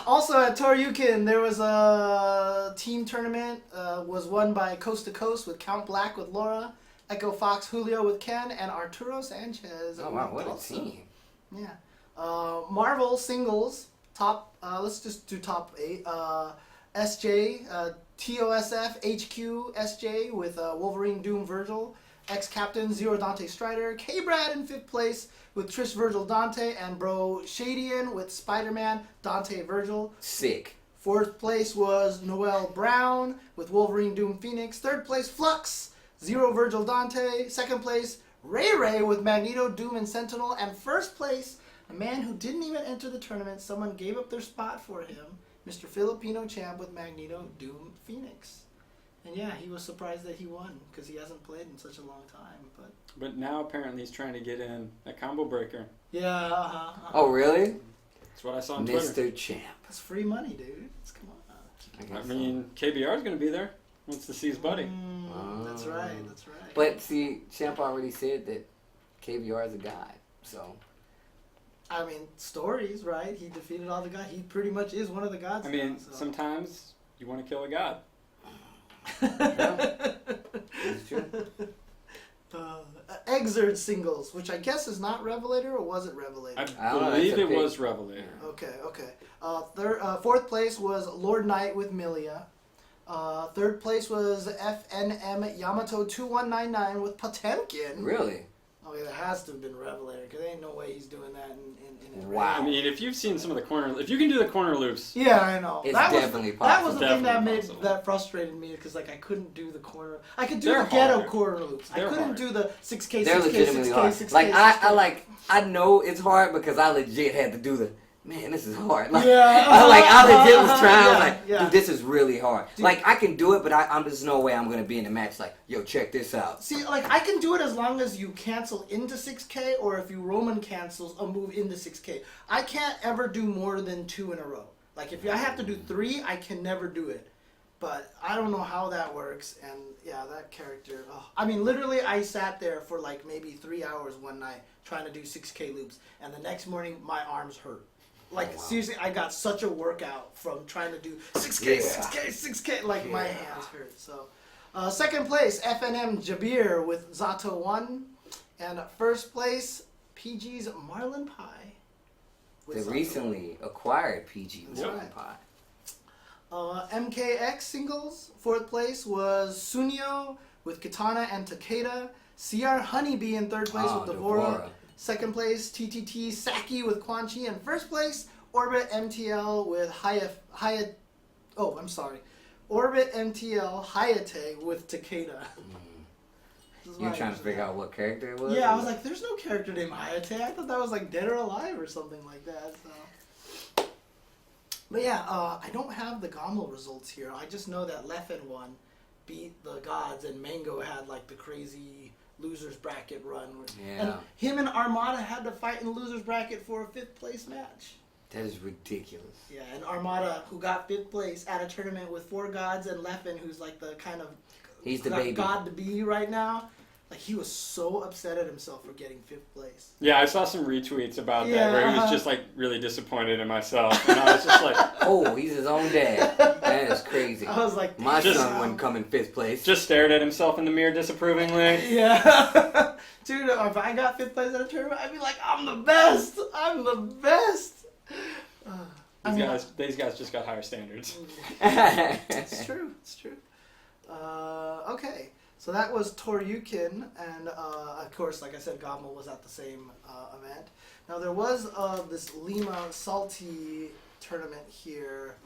Also at Toryukin, there was a team tournament. Was won by Coast to Coast with Count Black with Laura, Echo Fox Julio with Ken, and Arturo Sanchez. Oh wow, what a team. Yeah. Marvel singles top. Let's just do top 8. SJ, TOSF HQ SJ with Wolverine Doom Virgil, ex-captain Zero Dante Strider, K-Brad in 5th place with Trish Virgil Dante, and Bro Shadian with Spider-Man Dante Virgil. Sick. 4th place was Noel Brown with Wolverine Doom Phoenix. 3rd place Flux, Zero Virgil Dante. 2nd place Ray Ray with Magneto, Doom, and Sentinel. And 1st place, a man who didn't even enter the tournament. Someone gave up their spot for him, Mr. Filipino Champ with Magneto, Doom, Phoenix. And yeah, he was surprised that he won because he hasn't played in such a long time. But now apparently he's trying to get in a combo breaker. Yeah, Oh really? That's what I saw on Twitter. Mr. Champ. It's free money, dude. Come on. I mean, KBR is going to be there. Wants to see his buddy. That's right. That's right. But see, Champ already said that KVR is a god, so. I mean, stories, right? He defeated all the gods. He pretty much is one of the gods. I mean, now, so. sometimes you want to kill a god. It's true. Exerd singles, which I guess is not Revelator, or was it Revelator? I don't know, believe that's a it big- was Revelator. Okay. 4th place was Lord Knight with Milia. 3rd place was FNM Yamato 2199 with Potemkin. Really? Okay, that has to have been Revelator, because there ain't no way he's doing that in Wow. I mean, if you've seen some of the corner, if you can do the corner loops, Yeah, I know. It's that definitely was, possible. That was the thing that Definitely possible. that frustrated me, because like I couldn't do the corner. I could do They're the ghetto hard. corner loops. They're I couldn't hard. do the 6K, They're 6K, legitimately 6K, hard. 6K, Like 6K. I know it's hard because I legit had to do the. Man, this is hard. Like, Yeah. I legit was trying. I was like, Yeah. dude, this is really hard. Dude. Like, I can do it, but I'm there's no way I'm gonna be in the match. Like, yo, check this out. See, like, I can do it as long as you cancel into 6K, or if you Roman cancels a move into 6K. I can't ever do more than 2 in a row. Like, if I have to do 3, I can never do it. But I don't know how that works, and yeah, that character. Oh. I mean, literally, I sat there for like maybe 3 hours one night trying to do 6K loops, and the next morning my arms hurt. Like, seriously, I got such a workout from trying to do 6K, Yeah. 6K, 6K. Like, my hands hurt. So, 2nd place, FNM Jabir with Zato 1. And 1st place, PG's Marlon Pie. with They Zato. recently acquired PG That's Morgan right. Pie. MKX singles, 4th place was Sunio with Katana and Takeda. CR Honeybee in 3rd place with Devora. 2nd place, TTT Saki with Quan Chi. And 1st place, Orbit MTL with Orbit MTL Hayate with Takeda. You're trying to figure out what character it was? Yeah, I was like, there's no character named Hayate. I thought that was like Dead or Alive or something like that. So. But yeah, I don't have the Gommel results here. I just know that Leffen won, beat the gods, and Mango had like the crazy losers bracket run. Yeah. And him and Armada had to fight in the losers bracket for a 5th place match. That is ridiculous. Yeah, and Armada, who got 5th place at a tournament with 4 gods, and Leffen, who's like the kind of He's the baby. god to be right now. Like, he was so upset at himself for getting 5th place. Yeah, I saw some retweets about that where he was just like really disappointed in myself, and I was just like, oh, he's his own dad. That is crazy. I was like, my Just- son wouldn't come in 5th place. just stared at himself in the mirror disapprovingly. Yeah. Dude, if I got 5th place at a tournament, I'd be like, I'm the best. I'm the best. These guys just got higher standards. It's true. It's true. Okay. So that was Toryukin, and of course, like I said, Gobble was at the same event. Now there was this Lima Salty tournament here.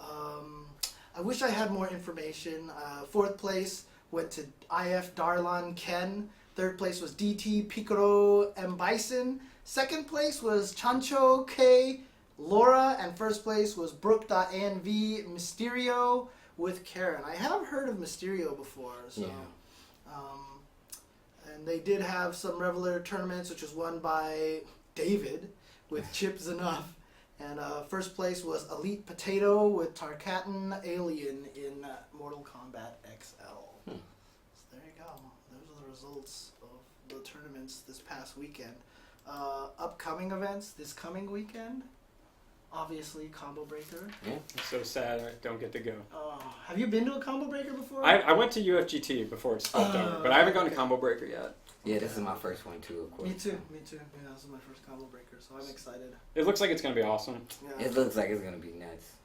I wish I had more information. 4th place went to IF Darlan Ken. 3rd place was DT Picaro M Bison. 2nd place was Chancho K Laura, and 1st place was Brook.anv Mysterio with Karen. I have heard of Mysterio before, so. Yeah. And they did have some Revelator tournaments, which was won by David with Chips Enough. And 1st place was Elite Potato with Tarkatan Alien in Mortal Kombat XL. So there you go. Those are the results of the tournaments this past weekend. Upcoming events this coming weekend. Obviously, Combo Breaker. Yeah. I'm so sad I don't get to go. Have you been to a Combo Breaker before? I went to UFGT before it's flipped over, but I haven't gone to Combo Breaker yet. Yeah, this is my first one too, of course. Me too. Yeah, this is my first Combo Breaker, so I'm excited. It looks like it's going to be awesome. Yeah. It looks like it's gonna be nuts.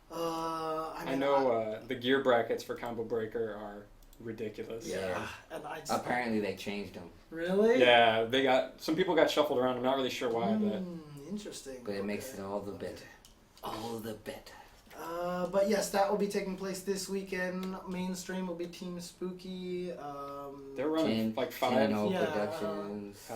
I know the gear brackets for Combo Breaker are ridiculous. Yeah, and I just, Apparently they changed them, really. Yeah, some people got shuffled around. I'm not really sure why, but Interesting. but it makes it all the better. All the better. But yes, that will be taking place this weekend. Mainstream will be Team Spooky. they're running like 5. Channel Yeah, Productions.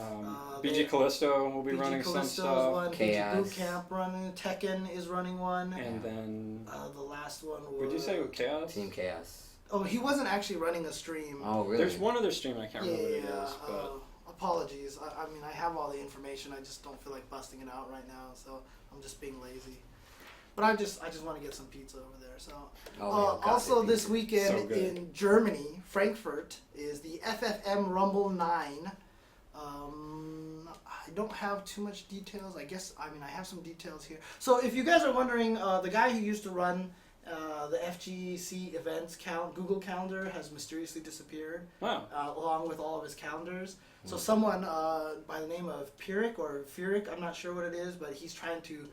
BG Callisto will be BG running some Callisto's stuff. one. Chaos. BG Boot Camp running. Tekken is running one. And then, The last one was. would you say Chaos? Team Chaos. Oh, he wasn't actually running a stream. Oh, really? There's one other stream I can't remember what it is, but apologies. I mean, I have all the information. I just don't feel like busting it out right now, so I'm just being lazy. But I just want to get some pizza over there. So also this weekend So good. in Germany, Frankfurt, is the FFM Rumble 9. I don't have too much details. I have some details here. So if you guys are wondering, the guy who used to run the FGC events Google Calendar has mysteriously disappeared, wow. along with all of his calendars. So someone by the name of Pyrrhic or Furic, I'm not sure what it is, but he's trying to,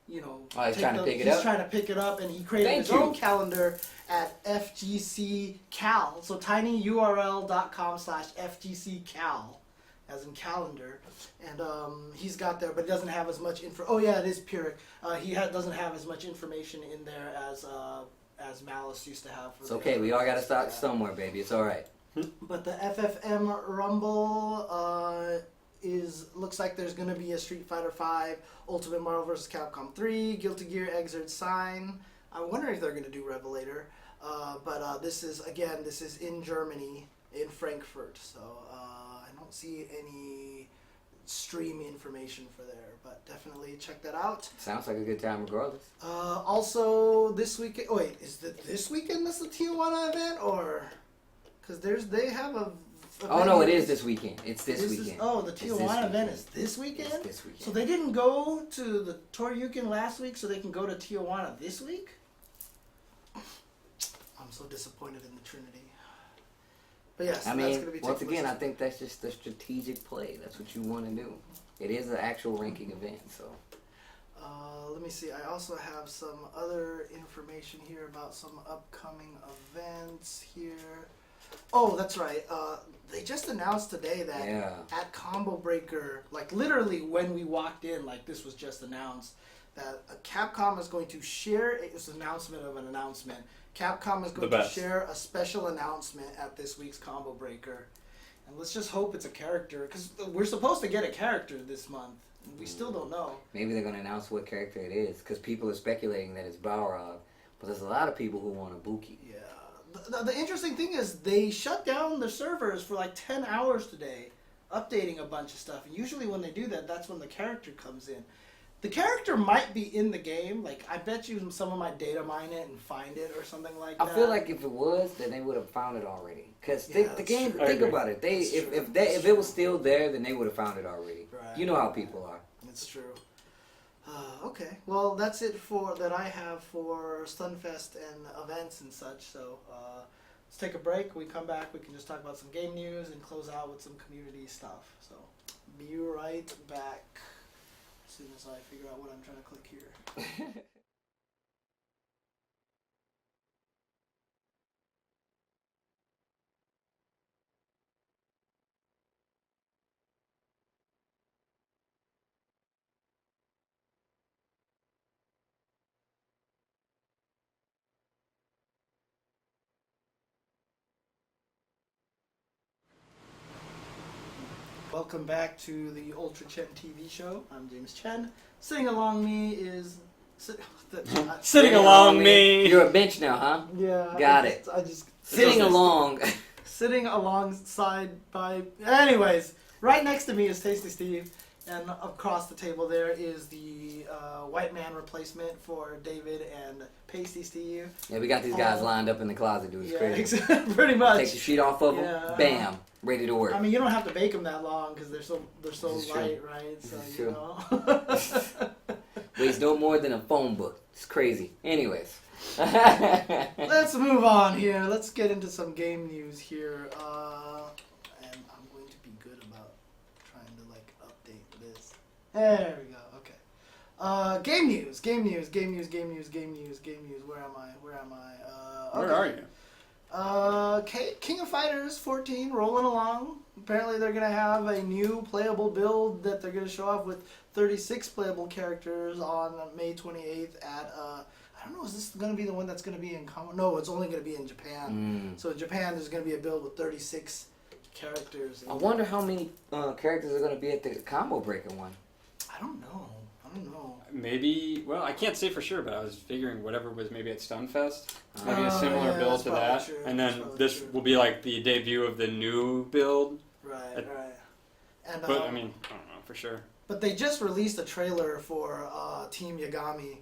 he's trying to pick it up. He's trying to pick it up, and he created his own calendar at FGC Cal. So tinyurl.com/FGCCal, as in calendar, and he's got there, but it doesn't have as much info. Oh yeah, it is Pyrrhic. He doesn't have as much information in there as Malice used to have. It's okay. We all got to start somewhere, baby. It's all right. But the FFM Rumble looks like there's going to be a Street Fighter V, Ultimate Marvel vs. Capcom 3, Guilty Gear Xrd Sign. I'm wondering if they're going to do Revelator. But this is in Germany, in Frankfurt. So I don't see any stream information for there, but definitely check that out. Sounds like a good time regardless. Also, this weekend. Oh, wait, is this weekend that's the Tijuana event, or because they have a. Oh no, it is this weekend. It's this weekend. The Tijuana event is this weekend. It's this weekend. So they didn't go to the Toryukin last week, so they can go to Tijuana this week. I'm so disappointed in the Trinity. But yes, I that's mean, going to be once taking again, place. I think that's just the strategic play. That's what you want to do. It is an actual ranking event, so. Let me see. I also have some other information here about some upcoming events here. Oh, that's right. They just announced today that at Combo Breaker, like literally when we walked in, like this was just announced, that Capcom is going to share, it's an announcement of an announcement. Capcom is going to share a special announcement at this week's Combo Breaker. And let's just hope it's a character, because we're supposed to get a character this month. We still don't know. Maybe they're going to announce what character it is, because people are speculating that it's Balrog. But there's a lot of people who want a Buki. Yeah. The interesting thing is they shut down their servers for like 10 hours today, updating a bunch of stuff. And usually when they do that, that's when the character comes in. the character might be in the game. Like, I bet you someone might data mine it and find it or something like that. I feel like if it was, then they would have found it already. Because the game, true. think about it. If it was still there, then they would have found it already. Right. You know how people are. It's true. Okay, well, that's it that I have for Stunfest and events and such. So let's take a break. We come back. We can just talk about some game news and close out with some community stuff. So be right back as soon as I figure out what I'm trying to click here. Welcome back to the UltraChenTV show. I'm James Chen. Sitting along me is Sitting along me. You're a bench now, huh? Yeah. Got it. I just Sitting along. Sitting alongside by. Anyways, right next to me is Tasty Steve, and across the table there is the white man replacement for David and Pasty Steve. Yeah, we got these guys lined up in the closet, dude. It's crazy. Pretty much. Take the sheet off of them. Bam. Ready to work. I mean, you don't have to bake them that long because they're so light, right? So This is you true. know. Weighs no more than a phone book. It's crazy. Anyways. Let's move on here. Let's get into some game news here. And I'm going to be good about trying to update this. There we go. Okay. Game news. Where am I? Where are you? King of Fighters 14 rolling along. Apparently they're going to have a new playable build that they're going to show off with 36 playable characters on May 28th at, I don't know, is this going to be the one that's going to be in common? No, it's only going to be in Japan. So in Japan there's going to be a build with 36 characters. I wonder how many characters are going to be at the combo breaker one. I don't know. Maybe, well, I can't say for sure, but I was figuring whatever was maybe at Stunfest. Maybe a Oh, similar yeah, build that's to probably that. true. And then That's this probably will be like the debut of the new build. Right. And, But, I mean, I don't know for sure. But they just released a trailer for Team Yagami.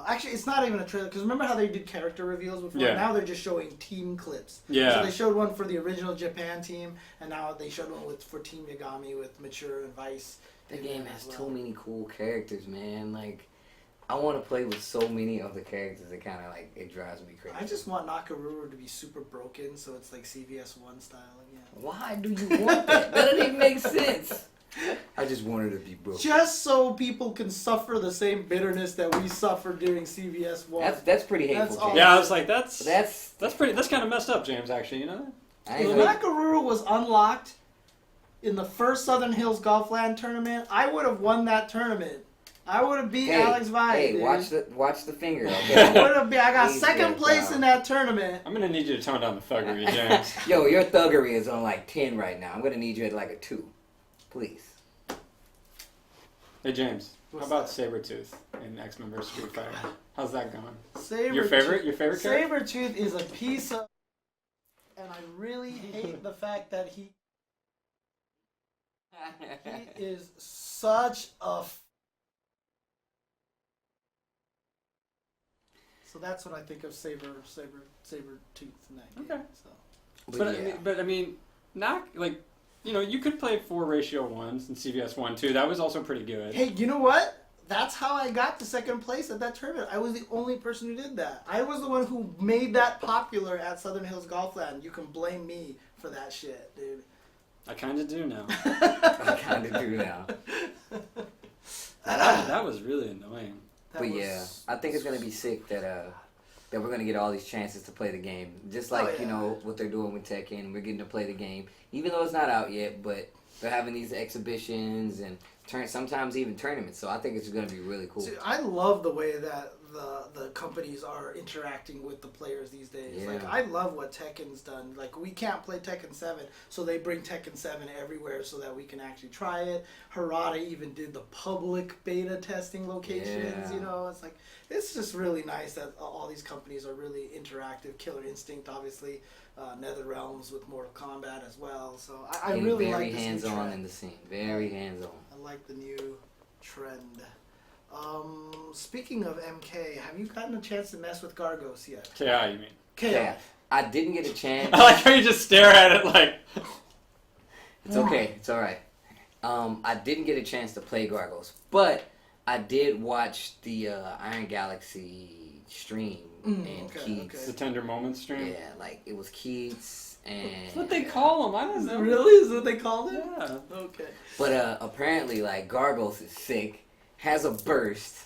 Actually, it's not even a trailer, because remember how they did character reveals before? Yeah. Now they're just showing team clips. Yeah. So they showed one for the original Japan team, and now they showed one for Team Yagami with Mature and Vice. The game has too many cool characters, man. Like, I want to play with so many of the characters. It kind of it drives me crazy. I just want Nakaruru to be super broken, so it's like CVS 1 style again. Why do you want that? That doesn't even make sense. I just want her to be broken. Just so people can suffer the same bitterness that we suffered during CVS 1. That's pretty hateful. That's all. James. Yeah, I was like, that's kind of messed up, James, actually, you know? I If ain't gonna- Nakaruru was unlocked in the first Southern Hills Golfland tournament, I would have won that tournament. I would have beat Alex Valle. Hey, dude. watch the finger. I Okay. would have been. I got He's second good, place pal. in that tournament. I'm going to need you to tone down the thuggery, James. Yo, your thuggery is on 10 right now. I'm gonna need you at a 2, please. Hey, James, What's how about that? Sabretooth in X-Men vs. Street Fighter? How's that going? Saber Your favorite character? Sabretooth is a piece of, and I really hate the fact that he is such a. So that's what I think of Sabretooth in that game. Okay. So. But I mean, not you could play 4:1 in CVS 1 too. That was also pretty good. Hey, you know what? That's how I got to second place at that tournament. I was the only person who did that. I was the one who made that popular at Southern Hills Golfland. You can blame me for that shit, dude. I kind of do now. I kind of do now. That was really annoying. That But was- yeah, I think it's gonna be sick that we're gonna get all these chances to play the game. Just like Oh, yeah. what they're doing with Tekken, we're getting to play the game, even though it's not out yet. But they're having these exhibitions and sometimes even tournaments. So I think it's gonna be really cool. See, I love the way that the companies are interacting with the players these days. Yeah. Like, I love what Tekken's done. Like, we can't play Tekken 7, so they bring Tekken 7 everywhere so that we can actually try it. Harada even did the public beta testing locations, Yeah. you know. It's like, it's just really nice that all these companies are really interactive. Killer Instinct, obviously, NetherRealms with Mortal Kombat as well. So I really very like this new hands-on trend. in the scene. Very hands-on. I like the new trend. Speaking of MK, have you gotten a chance to mess with Gargos yet? KI, you mean? KI. Yeah. I didn't get a chance. I like how you just stare at it like... It's okay. It's all right. I didn't get a chance to play Gargos, but I did watch the Iron Galaxy stream and Keats. The Tender Moments stream? Yeah, like it was Keats and... That's what they call them. I don't know. Really? Is that what they called it? Yeah. Okay. But apparently, like, Gargos is sick, has a burst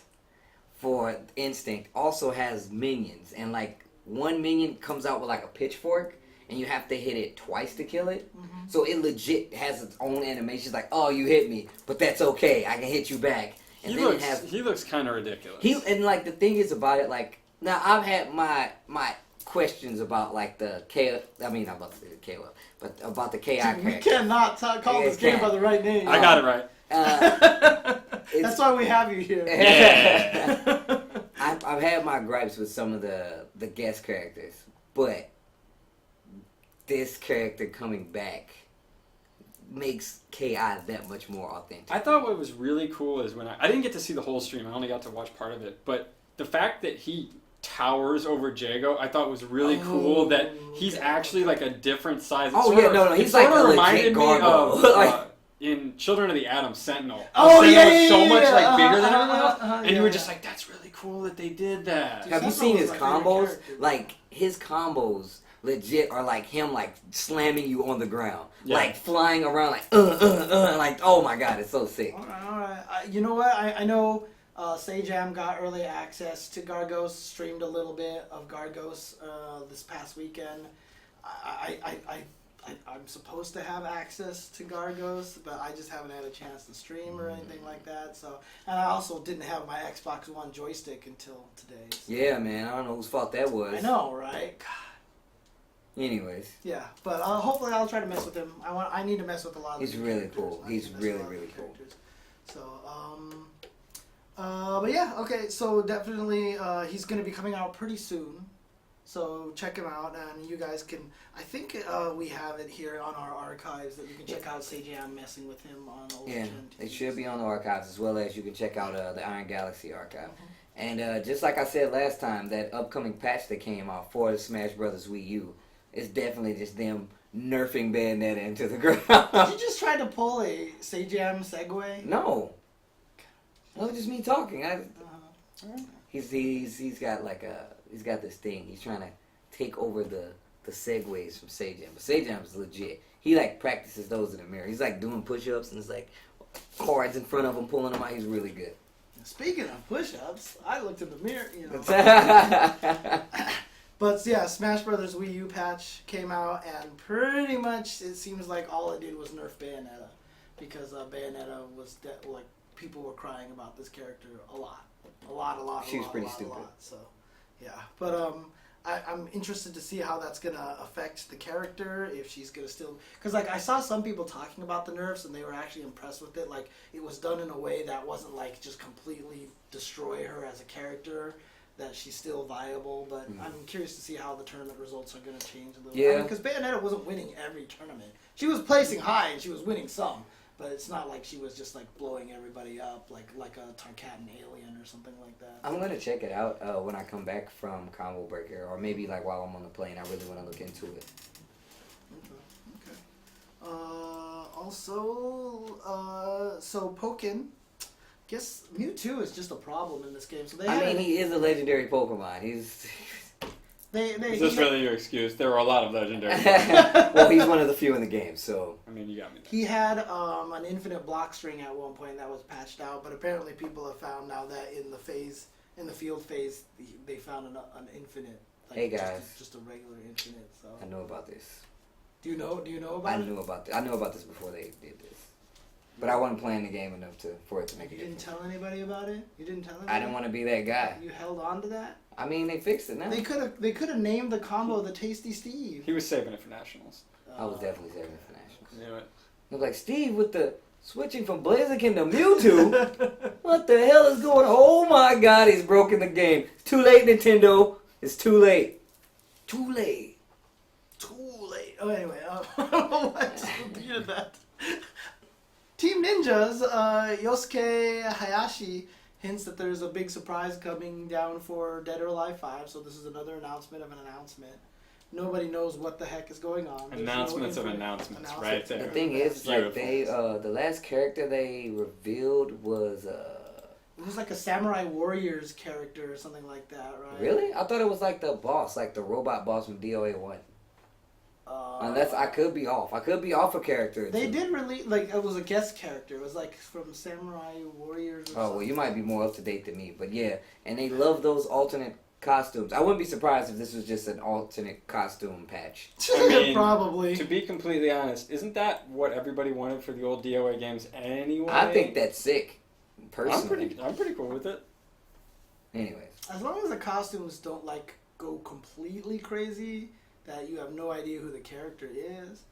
for Instinct, also has minions, and like one minion comes out with like a pitchfork, and you have to hit it twice to kill it. Mm-hmm. So it legit has its own animation. It's like, oh, you hit me, but that's okay. I can hit you back. And He looks kind of ridiculous. And like the thing is about it, like now I've had my questions about like the K. I mean, I'm about to say the KO, but about the KI character. We cannot call this game by the right name. I got it right. That's why we have you here. Yeah. I've had my gripes with some of the guest characters, but this character coming back makes KI that much more authentic. I thought what was really cool is when I didn't get to see the whole stream. I only got to watch part of it, but the fact that he towers over Jago, I thought was really cool. That he's actually like a different size. He's like a legit gargoyle. In Children of the Atom, Sentinel. Oh, Sentinel yeah, was so yeah, much yeah. like bigger than everyone else, and you were yeah. just like, "That's really cool that they did that." Have you seen his combos? Like his combos, legit are like him like slamming you on the ground, like flying around, like like oh my god, it's so sick. All right. You know what? I know Sajam got early access to Gargos, streamed a little bit of Gargos this past weekend. I'm supposed to have access to Gargos, but I just haven't had a chance to stream or anything like that. So, and I also didn't have my Xbox One joystick until today. So. Yeah, man, I don't know whose fault that was. I know, right? God. Anyways. Yeah, but hopefully I'll try to mess with him. I need to mess with a lot of. He's really cool. He's really cool. So, but yeah, okay. So definitely, he's gonna be coming out pretty soon. So check him out, and you guys can. I think we have it here on our archives that you can check out. Sajam messing with him on UltraChenTV. It should be on the archives, as well as you can check out the Iron Galaxy archive. And just like I said last time, that upcoming patch that came out for the Smash Brothers Wii U is definitely just them nerfing Bayonetta into the ground. Did you just try to pull a Sajam segue? No. That was just me talking. He's got like he's got this thing. He's trying to take over the segues from Sajam. But Sajam is legit. He like practices those in the mirror. He's like doing push-ups and it's like cards in front of him, pulling them out. He's really good. Speaking of push-ups, I looked in the mirror, you know. But yeah, Smash Brothers Wii U patch came out, and pretty much it seems like all it did was nerf Bayonetta, because Bayonetta was like people were crying about this character a lot. She was pretty stupid. So yeah, but I'm interested to see how that's gonna affect the character, if she's gonna still, because like I saw some people talking about the nerfs and they were actually impressed with it. Like it was done in a way that wasn't like just completely destroy her as a character, that she's still viable. But I'm curious to see how the tournament results are gonna change a little. Yeah, because Bayonetta wasn't winning every tournament. She was placing high and she was winning some. But it's not like she was just like blowing everybody up like a Tarkatan alien or something like that. I'm gonna check it out when I come back from Combo Breaker, or maybe like while I'm on the plane. I really want to look into it. Okay. Also, so Pokken. Guess Mewtwo is just a problem in this game. So he is a legendary Pokemon. He's. Is this really your excuse? There were a lot of legendary. Well, he's one of the few in the game, so. I mean, you got me there. He had an infinite block string at one point that was patched out, but apparently people have found now that in the field phase, they found an infinite. Like, hey guys. Just a regular infinite. So. I know about this. Do you know about it? I knew about this before they did this. But I wasn't playing the game enough for it to make a difference. You didn't tell anybody about it? You didn't tell anybody? I didn't want to be that guy. You held on to that? I mean, they fixed it now. They could have named the combo the Tasty Steve. He was saving it for nationals. I was definitely saving it for nationals. You knew it. I was like, Steve, with the switching from Blaziken to Mewtwo, what the hell is going on? Oh my god, he's broken the game. It's too late, Nintendo. It's too late. Too late. Too late. Oh, anyway, I just repeated that. Team Ninja's Yosuke Hayashi hints that there's a big surprise coming down for Dead or Alive 5. So this is another announcement of an announcement. Nobody knows what the heck is going on. Announcements of announcements, right there. The thing is, like Beautiful. the last character they revealed was It was like a Samurai Warriors character or something like that, right? Really? I thought it was like the boss, like the robot boss from DOA 1. Unless I could be off. I could be off a character. They did release, like, it was a guest character. It was like from Samurai Warriors or something. Well, you might be more up to date than me, but yeah. And they love those alternate costumes. I wouldn't be surprised if this was just an alternate costume patch. I mean, probably. To be completely honest, isn't that what everybody wanted for the old DOA games anyway? I think that's sick. Personally. I'm pretty cool with it. Anyways. As long as the costumes don't, like, go completely crazy, that you have no idea who the character is.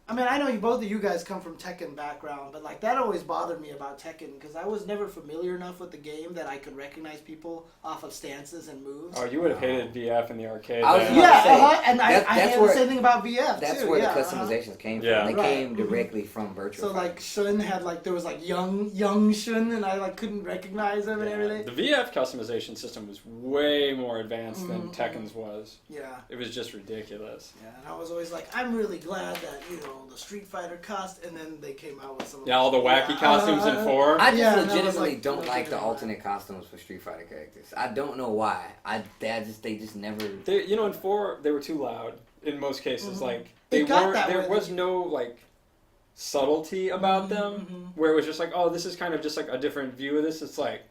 I mean, I know both of you guys come from Tekken background, but like that always bothered me about Tekken because I was never familiar enough with the game that I could recognize people off of stances and moves. Oh, you would have hated VF in the arcade. I was then. gonna say, and I had the same thing about VF That's too. where the customizations came from. Yeah. They Right. came directly from Virtual So Fighter. like Shun had like there was like young Shun and I like couldn't recognize him and everything. The VF customization system was way more advanced than Tekken's was. Yeah. It was just ridiculous. Yeah, and I was always like, I'm really glad that the Street Fighter cost, and then they came out with some. Yeah, all the wacky costumes in 4. I just Yeah, and I was legitimately like, don't no, like the no, no. alternate costumes for Street Fighter characters. I don't know why. They just never. In 4 they were too loud in most cases. Like It they got weren't. that There way. was no like subtlety about them, where it was just like, oh, this is kind of just like a different view of this. It's like,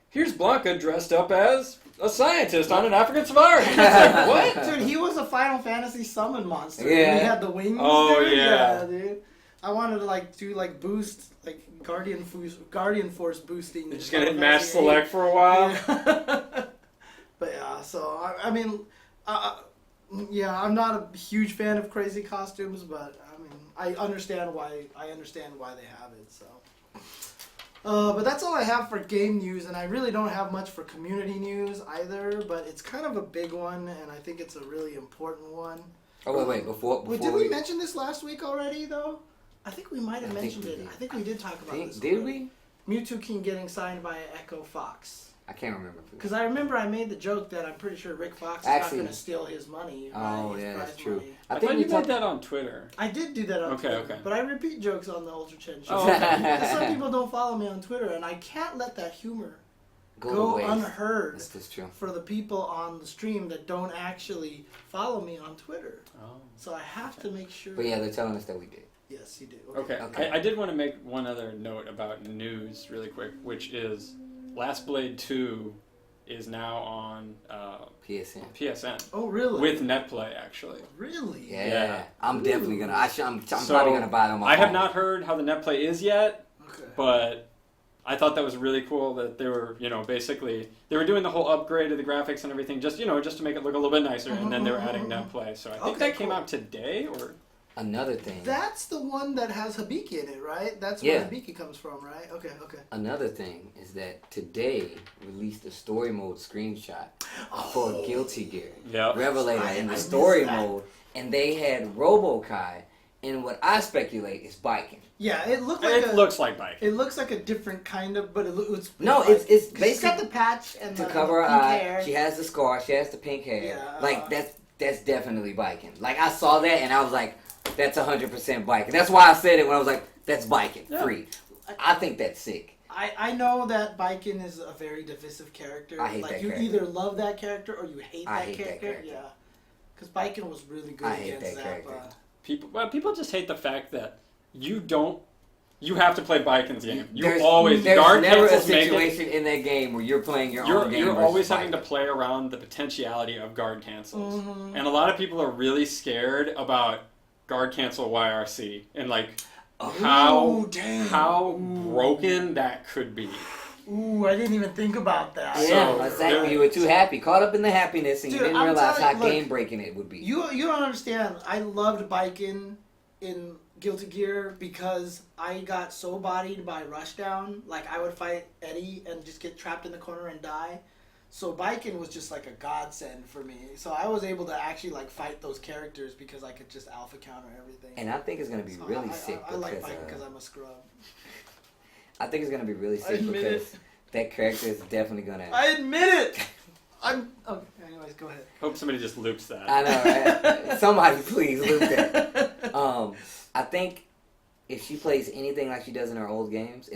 here's Blanca dressed up as a scientist on an African safari. It's like, what? Dude, he was a Final Fantasy summon monster. Yeah. He had the wings. Oh, dude. yeah. Dude. I wanted to like do like boost like Guardian Force boosting. You're just gonna mash select for a while. Yeah. But yeah, so I mean, yeah, I'm not a huge fan of crazy costumes, but I mean, I understand why they have it. So. But that's all I have for game news, and I really don't have much for community news either. But it's kind of a big one, and I think it's a really important one. Oh wait! Before Did we mention this last week already, though? I think we might have I think mentioned we it. did. I think we did talk about this. Did already. we? Mewtwo King getting signed by Echo Fox. I can't remember. Because I remember I made the joke that I'm pretty sure Rick Fox is Actually- not going to steal his money. Oh his yeah, prize that's true. money. I thought you made that on Twitter. I did do that on Okay, Twitter. okay. But I repeat jokes on the UltraChen show. Oh, okay. Because some people don't follow me on Twitter, and I can't let that humor go away. unheard That's just true. for the people on the stream that don't actually follow me on Twitter. Oh. So I have to make sure. But yeah, they're telling us that we did. Yes, you do. Okay. Okay. I did want to make one other note about news really quick, which is Last Blade 2 is now on PSN. PSN. Oh, really? With NetPlay, actually. Really? Yeah, Yeah. I'm definitely gonna. I'm So, probably gonna buy it on my I have phone. not heard how the NetPlay is yet, Okay. but I thought that was really cool that they were, basically, they were doing the whole upgrade of the graphics and everything, just to make it look a little bit nicer, and then they were adding NetPlay. So I think Okay, that came cool. out today, or... Another thing. That's the one that has Hibiki in it, right? That's Yeah. where Hibiki comes from, right? Okay. Another thing is that today released a story mode screenshot for Guilty Gear. Yep. Revelator I in the missed story that. mode, and they had Robo-Kai, and what I speculate is biking. Yeah, it looked like It looks like bike. It looks like a different kind of, but it's No, like, it's 'cause she's got basically the patch and to the cover her pink eye. hair. She has the scar. She has the pink hair. Yeah, Like that's definitely biking. Like I saw that and I was like, that's 100% biking. That's why I said it when I was like, that's biking. Yeah. Free. I think that's sick. I know that Baiken is a very divisive character. I hate like that you character. either love that character or you hate I that hate that character. character. Yeah, because Baiken was really good I hate against that Zappa. character. People just hate the fact that you have to play Biken's game. There's Always never guard a cancels make it. situation in that game where you're playing your own game. You're versus always having to Biken. play around the potentiality of guard cancels, Mhm. and a lot of people are really scared about guard cancel YRC and like Ooh, damn. how broken that could be. Ooh, I didn't even think about that. Yeah, So, exactly. You were too happy, caught up in the happiness, and Dude, you didn't I'm realize telling how you, game breaking it would be. You don't understand. I loved Baiken in Guilty Gear because I got so bodied by Rushdown. Like I would fight Eddie and just get trapped in the corner and die. So Baiken was just like a godsend for me. So I was able to actually like fight those characters because I could just alpha counter everything. And I think it's gonna be So really sick I like because Baiken because I'm a scrub. I think it's gonna be really sick admit because that character is definitely gonna. I admit it. Okay. Anyways, go ahead. Hope somebody just loops that. I know, right? Somebody please loop that. I think if she plays anything like she does in the old games,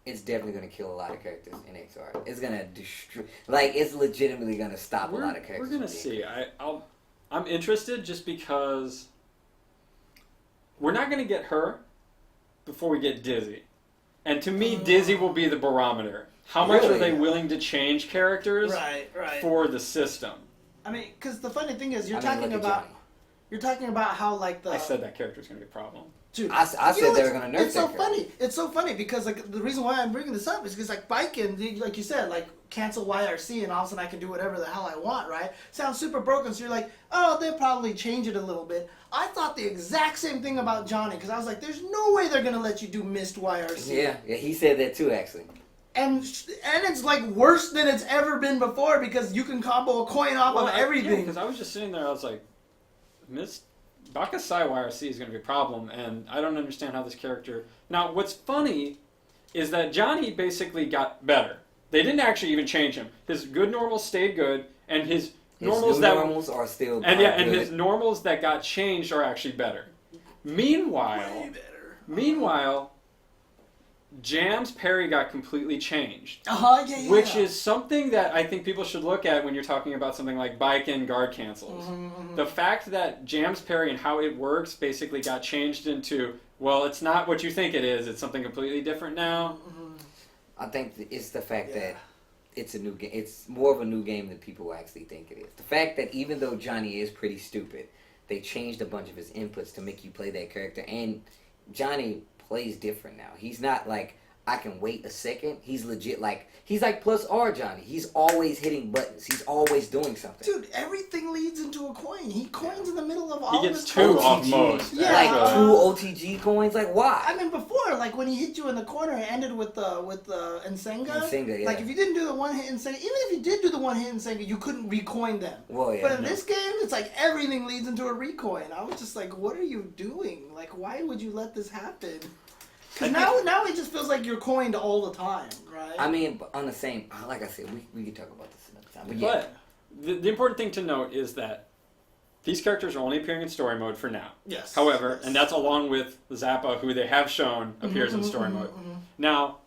it's definitely gonna kill a lot of characters in XR. It's gonna destroy. Like, it's legitimately gonna stop a lot of characters. We're gonna see. I'm interested just because we're not gonna get her before we get Dizzy, and to me, Dizzy will be the barometer. How much are they willing to change characters for the system? I mean, because the funny thing is, you're talking about how like I said that character's gonna be a problem. Dude, I said they were gonna nerf. It's so funny. It's so funny because like the reason why I'm bringing this up is because like biking, like you said, like cancel YRC and all of a sudden I can do whatever the hell I want, right? Sounds super broken. So you're like, oh, they'll probably change it a little bit. I thought the exact same thing about Johnny because I was like, there's no way they're gonna let you do missed YRC. Yeah, he said that too, actually. And it's like worse than it's ever been before because you can combo a coin off of everything. Because I was just sitting there, I was like, Bakasai YRC is going to be a problem, and I don't understand how this character... Now, what's funny is that Johnny basically got better. They didn't actually even change him. His good normals stayed good, and his normals are still good. And his normals that got changed are actually better. Meanwhile, Jam's parry got completely changed. Which is something that I think people should look at when you're talking about something like bike and guard cancels. The fact that Jam's parry and how it works basically got changed into, well, it's not what you think it is, it's something completely different now. I think it's the fact that it's a new game. It's more of a new game than people actually think it is. The fact that even though Johnny is pretty stupid, they changed a bunch of his inputs to make you play that character, and Johnny plays different now. He's not like, I can wait a second. He's legit like, he's like plus R Johnny. He's always hitting buttons. He's always doing something. Dude, everything leads into a coin. He coins in the middle of all he of gets his two coins. off most. Yeah, like 2 OTG coins. Like, why? I mean, before, like when he hit you in the corner, it ended with the Nsenga. Nsenga, yeah. Like if you didn't do the one hit Nsenga, even if you did do the one hit Nsenga, you couldn't recoin them. Well, yeah. But in this game, it's like everything leads into a recoin. I was just like, what are you doing? Like, why would you let this happen? Because now it just feels like you're coined all the time, right? I mean, on the same, like I said, we can talk about this another time. But the important thing to note is that these characters are only appearing in story mode for now. Yes. However, and that's along with Zappa, who they have shown appears in story mode. Now,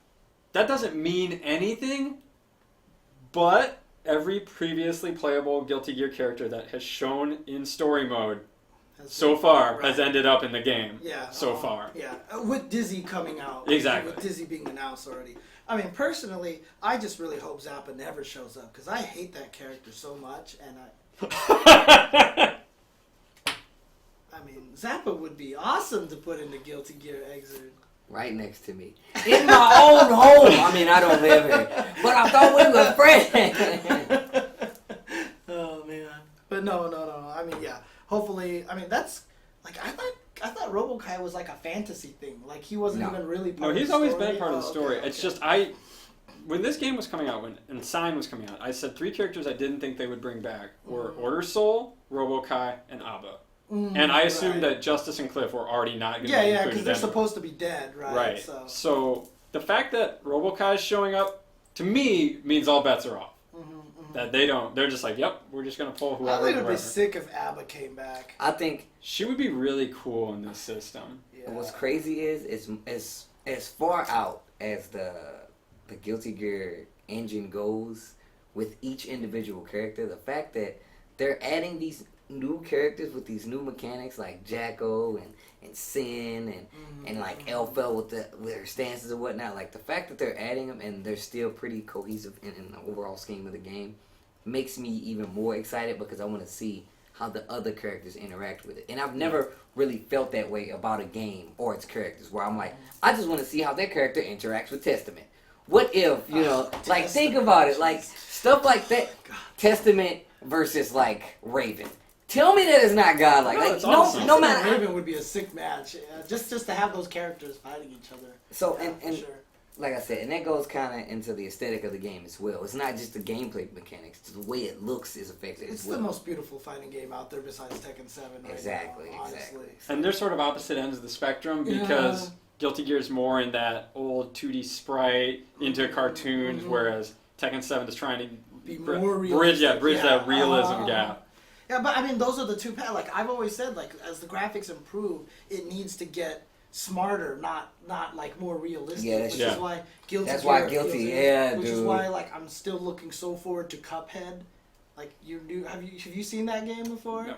that doesn't mean anything, but every previously playable Guilty Gear character that has shown in story mode so far has ended up in the game. Yeah. So far. Yeah. With Dizzy coming out. Exactly. With Dizzy being announced already. I mean, personally, I just really hope Zappa never shows up because I hate that character so much, and I mean, Zappa would be awesome to put into Guilty Gear Exit. Right next to me. In my own home. I mean, I don't live here. But I thought we were friends. Oh, man. But no. I mean, yeah. Hopefully, I mean, that's, like, I thought RoboKai was like a fantasy thing. Like, he wasn't even really part of the story. No, he's always been part of the story. Okay. It's just, when this game was coming out, and Sign was coming out, I said 3 characters I didn't think they would bring back were Order Soul, RoboKai, and Abba. And I assumed that Justice and Cliff were already not going to be included. Yeah, because they're supposed to be dead, right? Right. So the fact that RoboKai is showing up, to me, means all bets are off. That they're just like, yep, we're just going to pull whoever. I think it would be sick if Abba came back. I think she would be really cool in this system. Yeah. What's crazy is as far out as the Guilty Gear engine goes with each individual character, the fact that they're adding these new characters with these new mechanics like Jacko and Sin and like Elfel with their stances and whatnot, like the fact that they're adding them and they're still pretty cohesive in the overall scheme of the game makes me even more excited because I want to see how the other characters interact with it. And I've never really felt that way about a game or its characters, where I'm like, I just want to see how their character interacts with Testament. What if, like, think about it, like, stuff like that, Testament versus, like, Raven. Tell me that it's not godlike. No, like, awesome. no matter. Raven would be a sick match, just to have those characters fighting each other. So, and sure. Like I said, and that goes kind of into the aesthetic of the game as well. It's not just the gameplay mechanics; the way it looks is affected. It's the most beautiful fighting game out there besides Tekken 7. Right exactly, now, honestly. And they're sort of opposite ends of the spectrum because Guilty Gear's more in that old 2D sprite into cartoons, whereas Tekken 7 is trying to Be more bridge realistic. that realism gap. Yeah, but I mean, those are the two paths. Like I've always said, like as the graphics improve, it needs to get smarter, not like more realistic. Yeah, that's which true. is why Guilty. That's Gear why Guilty, feels- yeah, Which is dude. why like I'm still looking so forward to Cuphead. Like you do, have you seen that game before? No.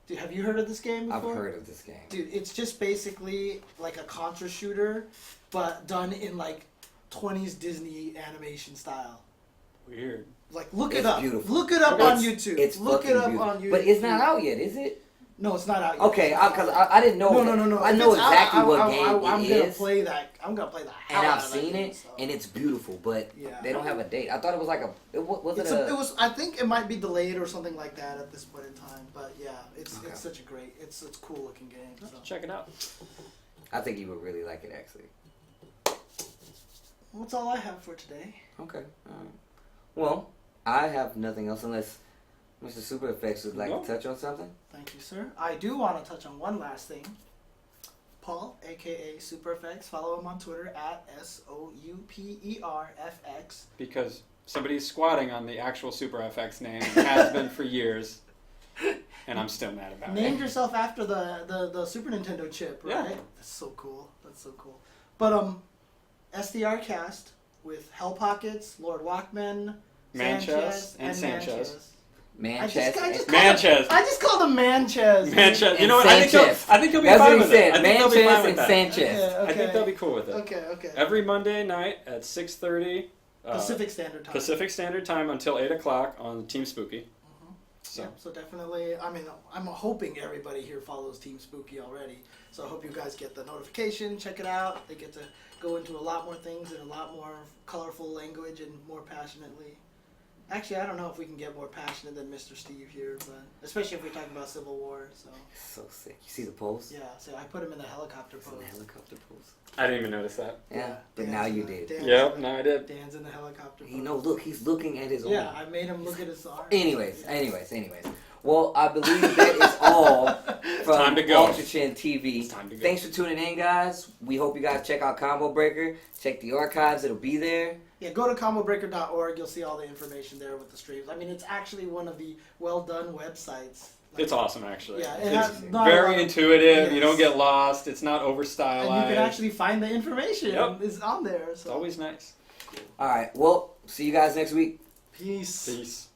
Dude, have you heard of this game I've before? heard of this game. Dude, it's just basically like a Contra shooter, but done in like 20s Disney animation style. Weird. Like look It's it up. beautiful. Look it up Okay. on YouTube. It's look fucking it up beautiful. on YouTube. But it's not out yet, is it? No, it's not out yet. Okay, because I didn't know. No. I If know it's out, exactly what I'm game gonna it is. play that. I'm gonna play the hell And out I've of that seen game, it, so. and it's beautiful, but Yeah. they don't have a date. I thought it was like a. Was it It was. I think it might be delayed or something like that at this point in time. But yeah, it's Okay. it's such a great. It's a cool looking game. So. Check it out. I think you would really like it, actually. Well, that's all I have for today. Okay. All right. Well, I have nothing else unless Mr. Super Effects would like No. to touch on something. Thank you, sir. I do want to touch on one last thing. Paul, aka Super Effects, follow him on Twitter at SOUPERFX. Because somebody's squatting on the actual Super FX name, and has been for years, and I'm still mad about Named it. yourself after the Super Nintendo chip, right? Yeah. That's so cool. That's so cool. But SDR cast with Hell Pockets, Lord Walkman, Manchez and Sanchez. Manchester. Manchez. I just called him Manchez. Manchez. You And know what? Sanchez. I think he'll be That's fine what he with it. said. I think they'll be fine Manchez with and that. Sanchez. Okay, I think they'll be cool with it. Okay. Every Monday night at 6:30 Pacific Standard Time. Pacific Standard Time until 8 o'clock on Team Spooky. So Yeah, so definitely, I mean, I'm hoping everybody here follows Team Spooky already. So I hope you guys get the notification, check it out. They get to go into a lot more things in a lot more colorful language and more passionately. Actually, I don't know if we can get more passionate than Mr. Steve here, but especially if we're talking about Civil War. So So sick. You see the pose? yeah, so I put him in the helicopter It's in pose. the helicopter pose. I didn't even notice that. Yeah, but Dan's now in you the- did. Dan's Yep, in no, I did. the- Dan's in the helicopter pose. He knows. Look, he's looking at his own. Yeah, I made him look at his arm. Anyways. Well, I believe that is all from Time to go. UltraChenTV. It's time to go. Thanks for tuning in, guys. We hope you guys check out Combo Breaker. Check the archives; it'll be there. Yeah, go to combobreaker.org. You'll see all the information there with the streams. I mean, it's actually one of the well-done websites. Like, It's awesome, actually. Yeah, it It's has not a lot very of- intuitive. You Yes. don't get lost. It's not over And stylized. you can actually find the information. Yep. It's on there. It's So. always nice. All right. Well, see you guys next week. Peace. Peace.